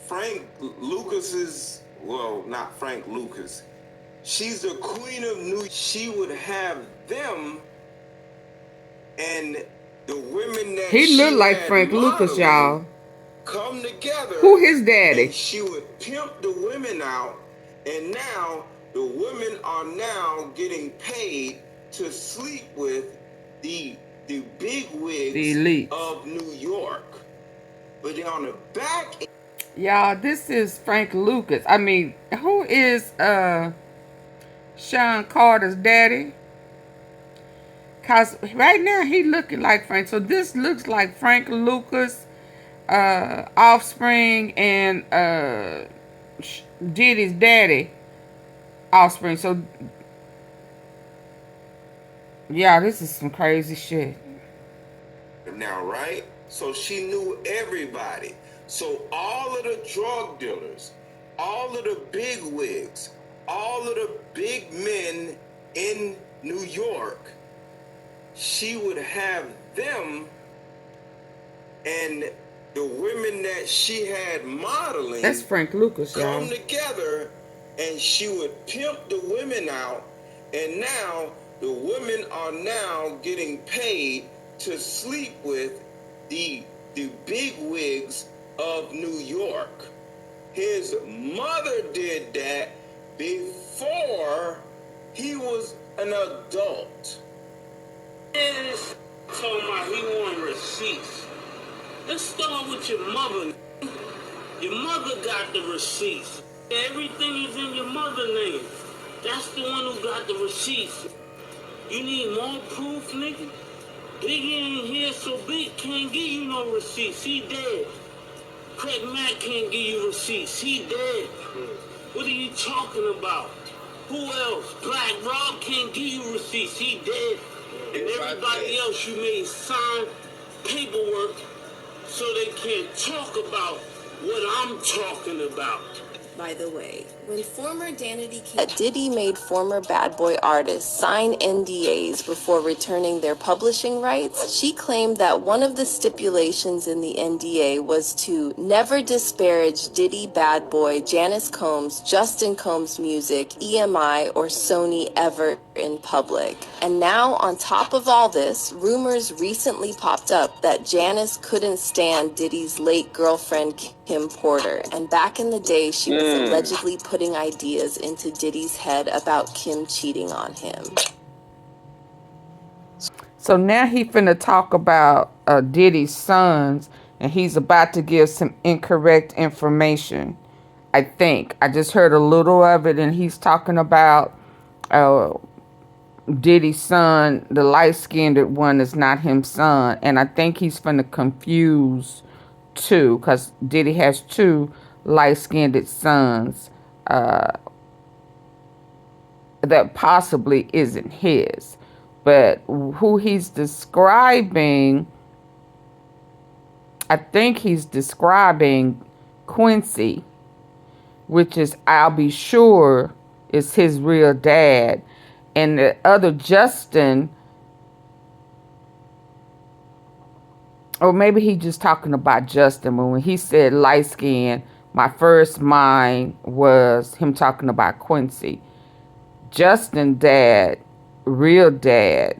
Speaker 5: Frank Lucas's. Well, not Frank Lucas. She's the queen of New. She would have them and the women that
Speaker 1: he looked like Frank Lucas, y'all.
Speaker 5: Come together.
Speaker 1: Who his daddy?
Speaker 5: And she would pimp the women out, and now the women are now getting paid to sleep with the big wigs of New York. But on the back,
Speaker 1: y'all, this is Frank Lucas. I mean, who is Sean Carter's daddy? Cause right now he looking like Frank. So this looks like Frank Lucas, offspring, and Diddy's daddy, offspring. So yeah, this is some crazy shit.
Speaker 5: Now, right? So she knew everybody. So all of the drug dealers, all of the big wigs, all of the big men in New York, she would have them and the women that she had modeling,
Speaker 1: That's Frank Lucas, y'all.
Speaker 5: come together, and she would pimp the women out, and now the women are now getting paid to sleep with the big wigs of New York. His mother did that before he was an adult.
Speaker 10: And talking about he want receipts. Let's start with your mother. Your mother got the receipts. Everything is in your mother's name. That's the one who got the receipts. You need more proof, nigga? Biggie ain't here, so Big can't give you no receipts. He dead. Craig Mack can't give you receipts. He dead. What are you talking about? Who else? Black Rob can't give you receipts. He dead. And everybody else you made sign paperwork so they can't talk about what I'm talking about.
Speaker 9: By the way, when former Danity King Diddy made former Bad Boy artists sign NDAs before returning their publishing rights, she claimed that one of the stipulations in the NDA was to never disparage Diddy, Bad Boy, Janice Combs, Justin Combs' music, EMI, or Sony ever in public. And now, on top of all this, rumors recently popped up that Janice couldn't stand Diddy's late girlfriend, Kim Porter, and back in the day, she was allegedly putting ideas into Diddy's head about Kim cheating on him.
Speaker 1: So now he finna talk about Diddy's sons, and he's about to give some incorrect information. I think I just heard a little of it, and he's talking about Diddy's son, the light-skinned one, is not his son, and I think he's finna confuse two, because Diddy has two light-skinned sons that possibly isn't his. But who he's describing, I think he's describing Quincy, which is, I'll be sure, is his real dad. And the other Justin, or maybe he just talking about Justin, but when he said light skin, my first mind was him talking about Quincy. Justin dad, real dad,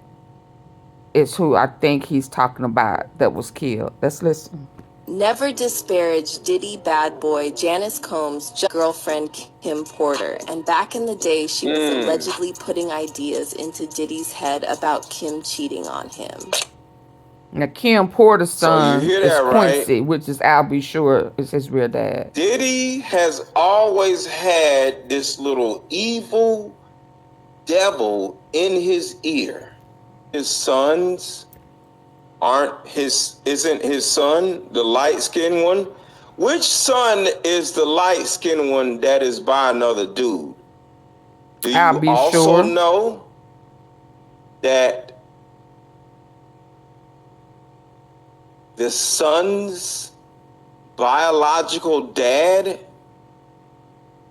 Speaker 1: is who I think he's talking about that was killed. Let's listen.
Speaker 9: Never disparage Diddy, Bad Boy, Janice Combs' girlfriend, Kim Porter. And back in the day, she was allegedly putting ideas into Diddy's head about Kim cheating on him.
Speaker 1: Now, Kim Porter's son is Quincy,
Speaker 5: right?
Speaker 1: which is, I'll be sure, is his real dad.
Speaker 5: Diddy has always had this little evil devil in his ear. His sons isn't his son the light-skinned one? Which son is the light-skinned one that is by another dude? Do you
Speaker 1: I'll be
Speaker 5: also
Speaker 1: sure.
Speaker 5: know that the son's biological dad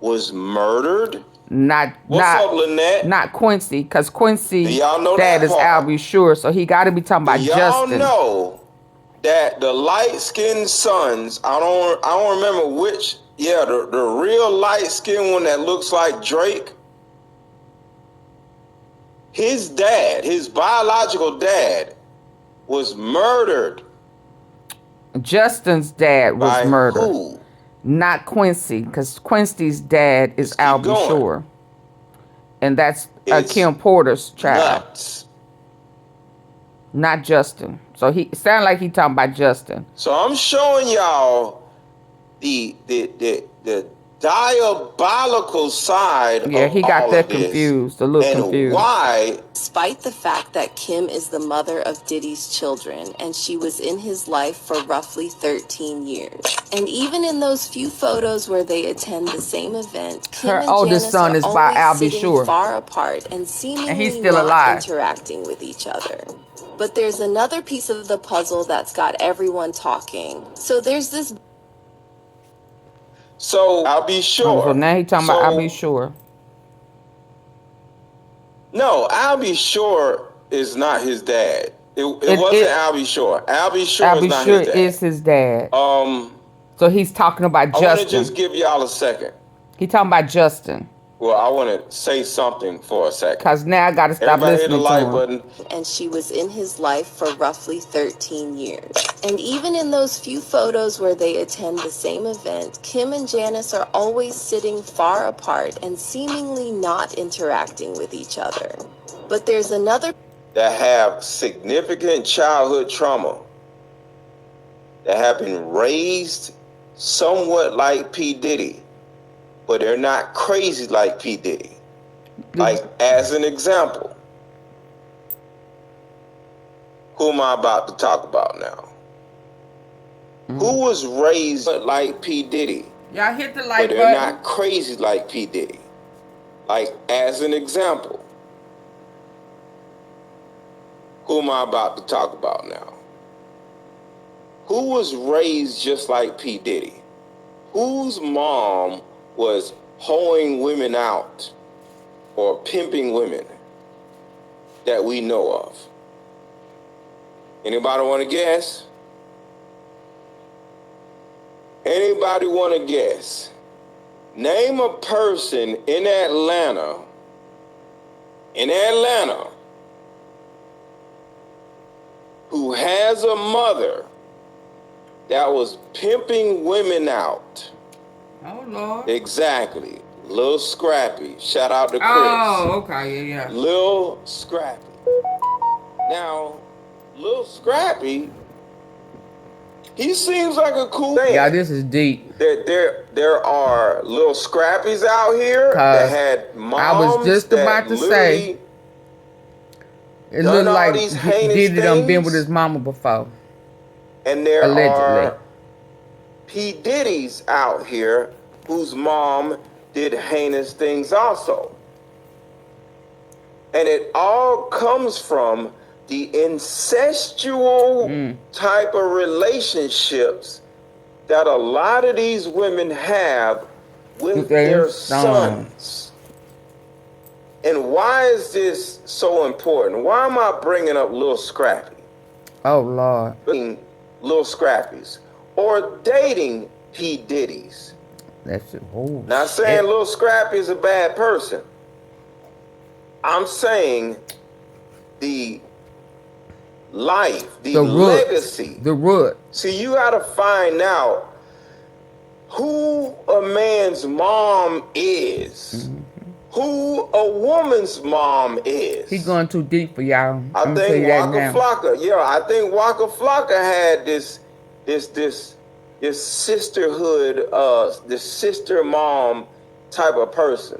Speaker 5: was murdered?
Speaker 1: Not Quincy, because Quincy dad is I'll be sure, so he got to be talking about Justin.
Speaker 5: Y'all know that the light-skinned sons, I don't remember which, the real light-skinned one that looks like Drake, his dad, his biological dad, was murdered.
Speaker 1: Justin's dad was murdered.
Speaker 5: Who?
Speaker 1: Not Quincy, because Quincy's dad is I'll be sure. And that's Kim Porter's child.
Speaker 5: Nuts.
Speaker 1: Not Justin. So he sound like he talking about Justin.
Speaker 5: So I'm showing y'all the diabolical side
Speaker 1: Yeah, he got that confused, a little confused.
Speaker 5: Why?
Speaker 9: Despite the fact that Kim is the mother of Diddy's children and she was in his life for roughly 13 years. And even in those few photos where they attend the same event, Kim
Speaker 1: her
Speaker 9: and
Speaker 1: oldest
Speaker 9: Janice
Speaker 1: son
Speaker 9: are
Speaker 1: is by I'll be
Speaker 9: sitting
Speaker 1: sure
Speaker 9: far apart and seemingly
Speaker 1: and he's still
Speaker 9: not
Speaker 1: alive,
Speaker 9: interacting with each other. But there's another piece of the puzzle that's got everyone talking. So there's this.
Speaker 5: So I'll be sure.
Speaker 1: So now he talking about I'll be sure.
Speaker 5: No, I'll be sure is not his dad. It wasn't Albie Shore. Albie Shore is not his dad.
Speaker 1: is his dad. So he's talking about Justin.
Speaker 5: I want to just give y'all a second.
Speaker 1: He talking about Justin.
Speaker 5: Well, I want to say something for a second.
Speaker 1: Because now I got to stop listening to him.
Speaker 5: Everybody hit the like button.
Speaker 9: And she was in his life for roughly 13 years. And even in those few photos where they attend the same event, Kim and Janice are always sitting far apart and seemingly not interacting with each other. But there's another
Speaker 5: that have significant childhood trauma, that have been raised somewhat like P. Diddy, but they're not crazy like P. Diddy. Like, as an example, who am I about to talk about now? Who was raised like P. Diddy?
Speaker 1: Y'all hit the like
Speaker 5: button. But they're not crazy like P. Diddy. Like, as an example, who am I about to talk about now? Who was raised just like P. Diddy? Whose mom was hoeing women out or pimping women that we know of? Anybody want to guess? Anybody want to guess? Name a person in Atlanta, who has a mother that was pimping women out.
Speaker 1: Oh, Lord.
Speaker 5: Exactly. Lil Scrappy. Shout out to Chris.
Speaker 1: Oh, okay, yeah.
Speaker 5: Lil Scrappy. Now, Lil Scrappy, he seems like a cool man.
Speaker 1: Yeah, this is deep.
Speaker 5: There are Lil Scrappies out here that had moms.
Speaker 1: I was just about to say, it looked like Diddy done been with his mama before.
Speaker 5: And there
Speaker 1: allegedly
Speaker 5: are P. Diddy's out here whose mom did heinous things also. And it all comes from the incestual type of relationships that a lot of these women have with their sons. And why is this so important? Why am I bringing up Lil Scrappy?
Speaker 1: Oh, Lord.
Speaker 5: Lil Scrappies. Or dating P. Diddy's.
Speaker 1: That's it. Oh,
Speaker 5: not saying Lil Scrappy is a bad person. I'm saying the life, the legacy.
Speaker 1: The root.
Speaker 5: See, you got to find out who a man's mom is. Who a woman's mom is.
Speaker 1: He's going too deep for y'all.
Speaker 5: I think Waka Flocka. Yeah, I think Waka Flocka had this sisterhood, this sister mom type of person.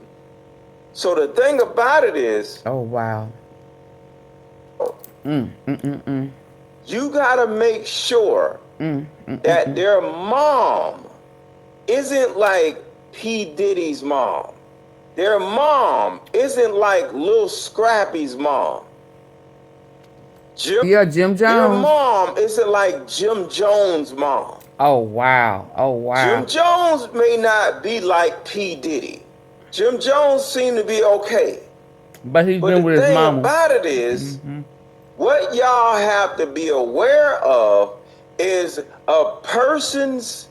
Speaker 5: So the thing about it is,
Speaker 1: oh wow.
Speaker 5: You gotta make sure that their mom isn't like P. Diddy's mom. Their mom isn't like Lil Scrappy's mom.
Speaker 1: Jim Jones.
Speaker 5: Their mom isn't like Jim Jones' mom.
Speaker 1: Oh wow. Oh wow.
Speaker 5: Jim Jones may not be like P. Diddy. Jim Jones seemed to be okay.
Speaker 1: But he's been with his mama.
Speaker 5: The thing about it is, what y'all have to be aware of is a person's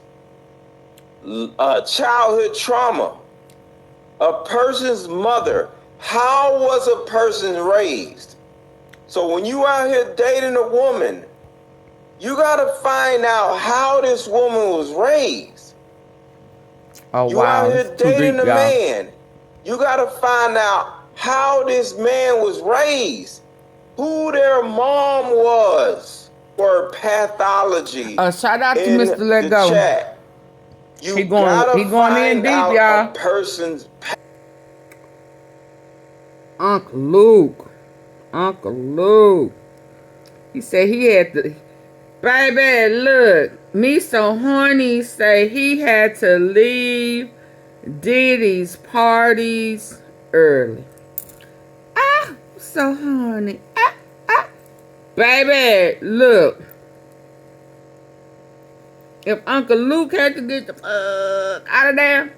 Speaker 5: childhood trauma. A person's mother. How was a person raised? So when you out here dating a woman, you gotta find out how this woman was raised.
Speaker 1: Oh,
Speaker 5: you out here dating a man, you gotta find out how this man was raised, who their mom was, or pathology.
Speaker 1: Shout out to Mr. Let Go.
Speaker 5: Chat.
Speaker 1: He going in deep, y'all.
Speaker 5: Person's
Speaker 1: Uncle Luke. He said he had to. Baby, look, me so horny. Say he had to leave Diddy's parties early. Ah, so horny. Baby, look. If Uncle Luke had to get the fuck out of there,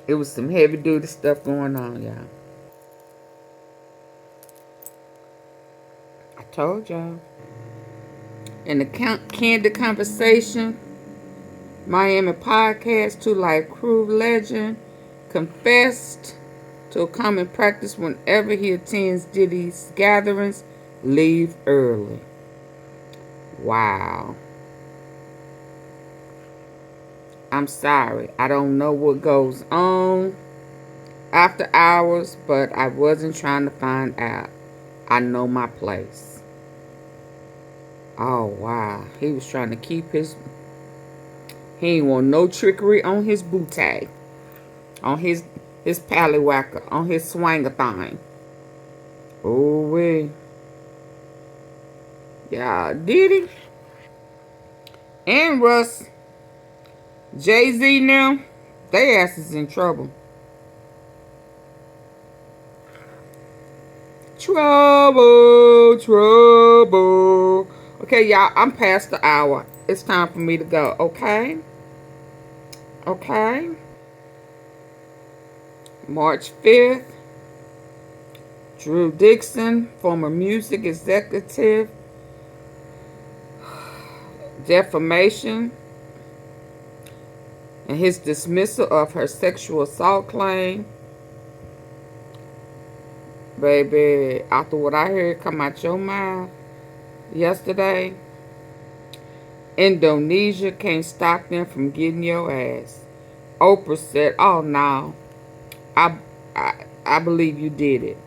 Speaker 1: it was some heavy duty stuff going on, y'all. I Told y'all. In the Candid Conversation, Miami podcast, Two Life Crew legend confessed to a common practice whenever he attends Diddy's gatherings, leave early. Wow. I'm sorry. I don't know what goes on after hours, but I wasn't trying to find out. I know my place. Oh, wow. He was trying to keep his... He ain't want no trickery on his bootay. On his pallywhacker. On his swangathon. Oh, wait. Yeah, Diddy. And Russ. JAYZ now. They asses in trouble. Trouble, trouble. Okay, y'all, I'm past the hour. It's time for me to go, okay? Okay. March 5th. Drew Dixon, former music executive. Defamation. And his dismissal of her sexual assault claim. Baby, after what I heard come out your mouth yesterday, Indonesia can't stop them from getting your ass. Oprah said, oh no, I believe you did it.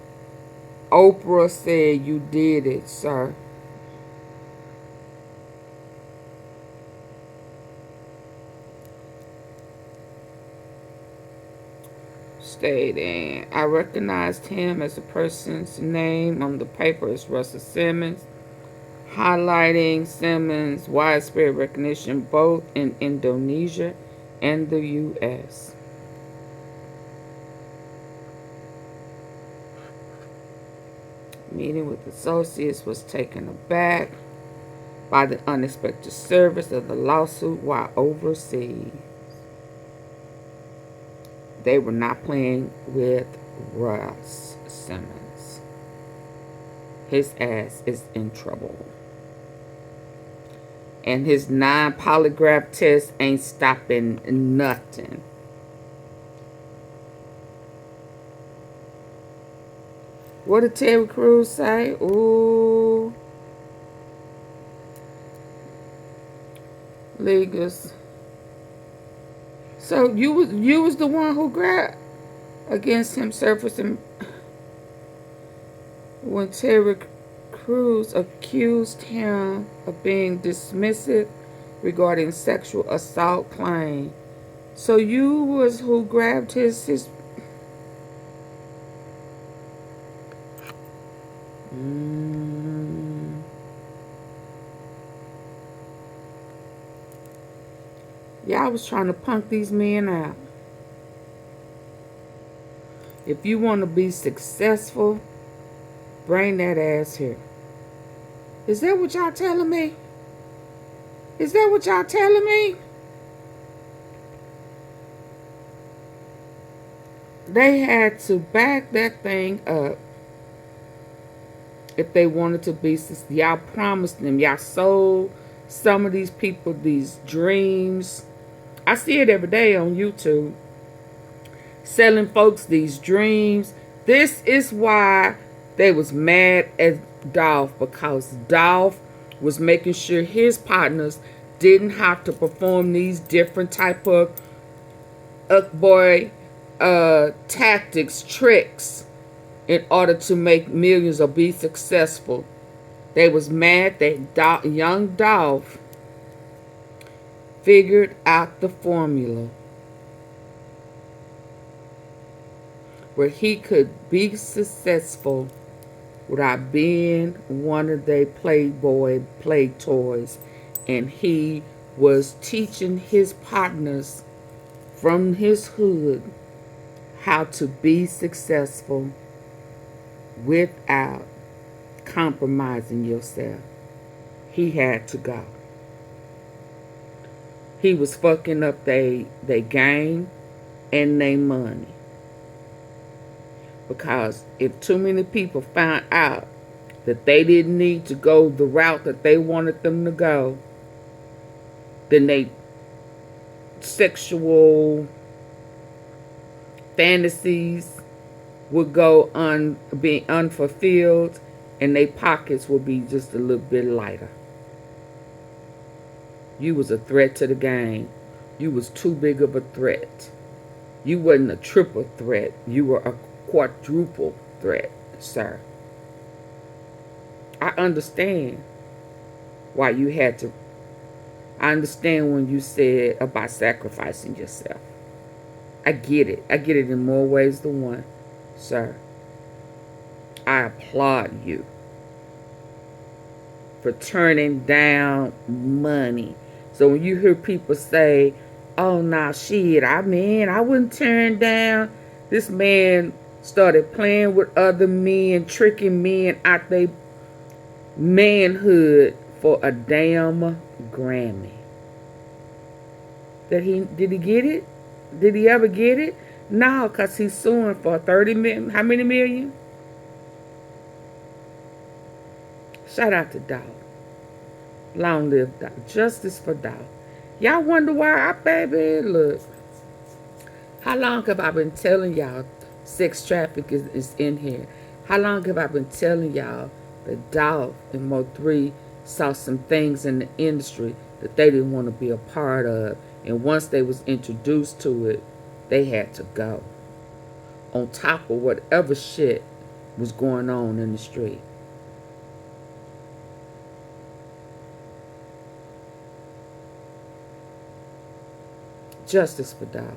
Speaker 1: Oprah said you did it, sir. Stating, I recognized him as a person's name on the paper as Russell Simmons, highlighting Simmons' widespread recognition both in Indonesia and the U.S. Meeting with associates was taken aback by the unexpected service of the lawsuit while overseas. They were not playing with Russ Simmons. His ass is in trouble. And his 9 polygraph test ain't stopping nothing. What did Terry Crews say? Ooh. Legals. So you was the one who grabbed against him surfacing when Terry Crews accused him of being dismissive regarding sexual assault claim. So you was who grabbed his Y'all was trying to punk these men out. If you want to be successful, bring that ass here. Is that what y'all telling me? Is that what y'all telling me? They had to back that thing up if they wanted to be successful. Y'all promised them. Y'all sold some of these people these dreams. I see it every day on YouTube. Selling folks these dreams. This is why they was mad at Dolph, because Dolph was making sure his partners didn't have to perform these different type of boy tactics, tricks in order to make millions or be successful. They was mad that young Dolph figured out the formula where he could be successful without being one of their playboy play toys. And he was teaching his partners from his hood how to be successful without compromising yourself. He had to go. He was fucking up they game and their money. Because if too many people found out that they didn't need to go the route that they wanted them to go, then they sexual fantasies would go be unfulfilled, and their pockets would be just a little bit lighter. You was a threat to the game. You was too big of a threat. You wasn't a triple threat. You were a quadruple threat, sir. I understand why you had to. I understand when you said about sacrificing yourself. I get it. I get it in more ways than one, sir. I applaud you for turning down money. So when you hear people say, oh, nah, shit, I wouldn't turn down. This man started playing with other men, tricking men out their manhood for a damn Grammy. Did he get it? Did he ever get it? No, because he's suing for 30 million. How many million? Shout out to Dolph. Long live Dolph. Justice for Dolph. Y'all wonder why baby, look. How long have I been telling y'all sex trafficking is in here? How long have I been telling y'all that Dolph and Mo3 saw some things in the industry that they didn't want to be a part of, and once they was introduced to it, they had to go. On top of whatever shit was going on in the street. Justice for Dolph.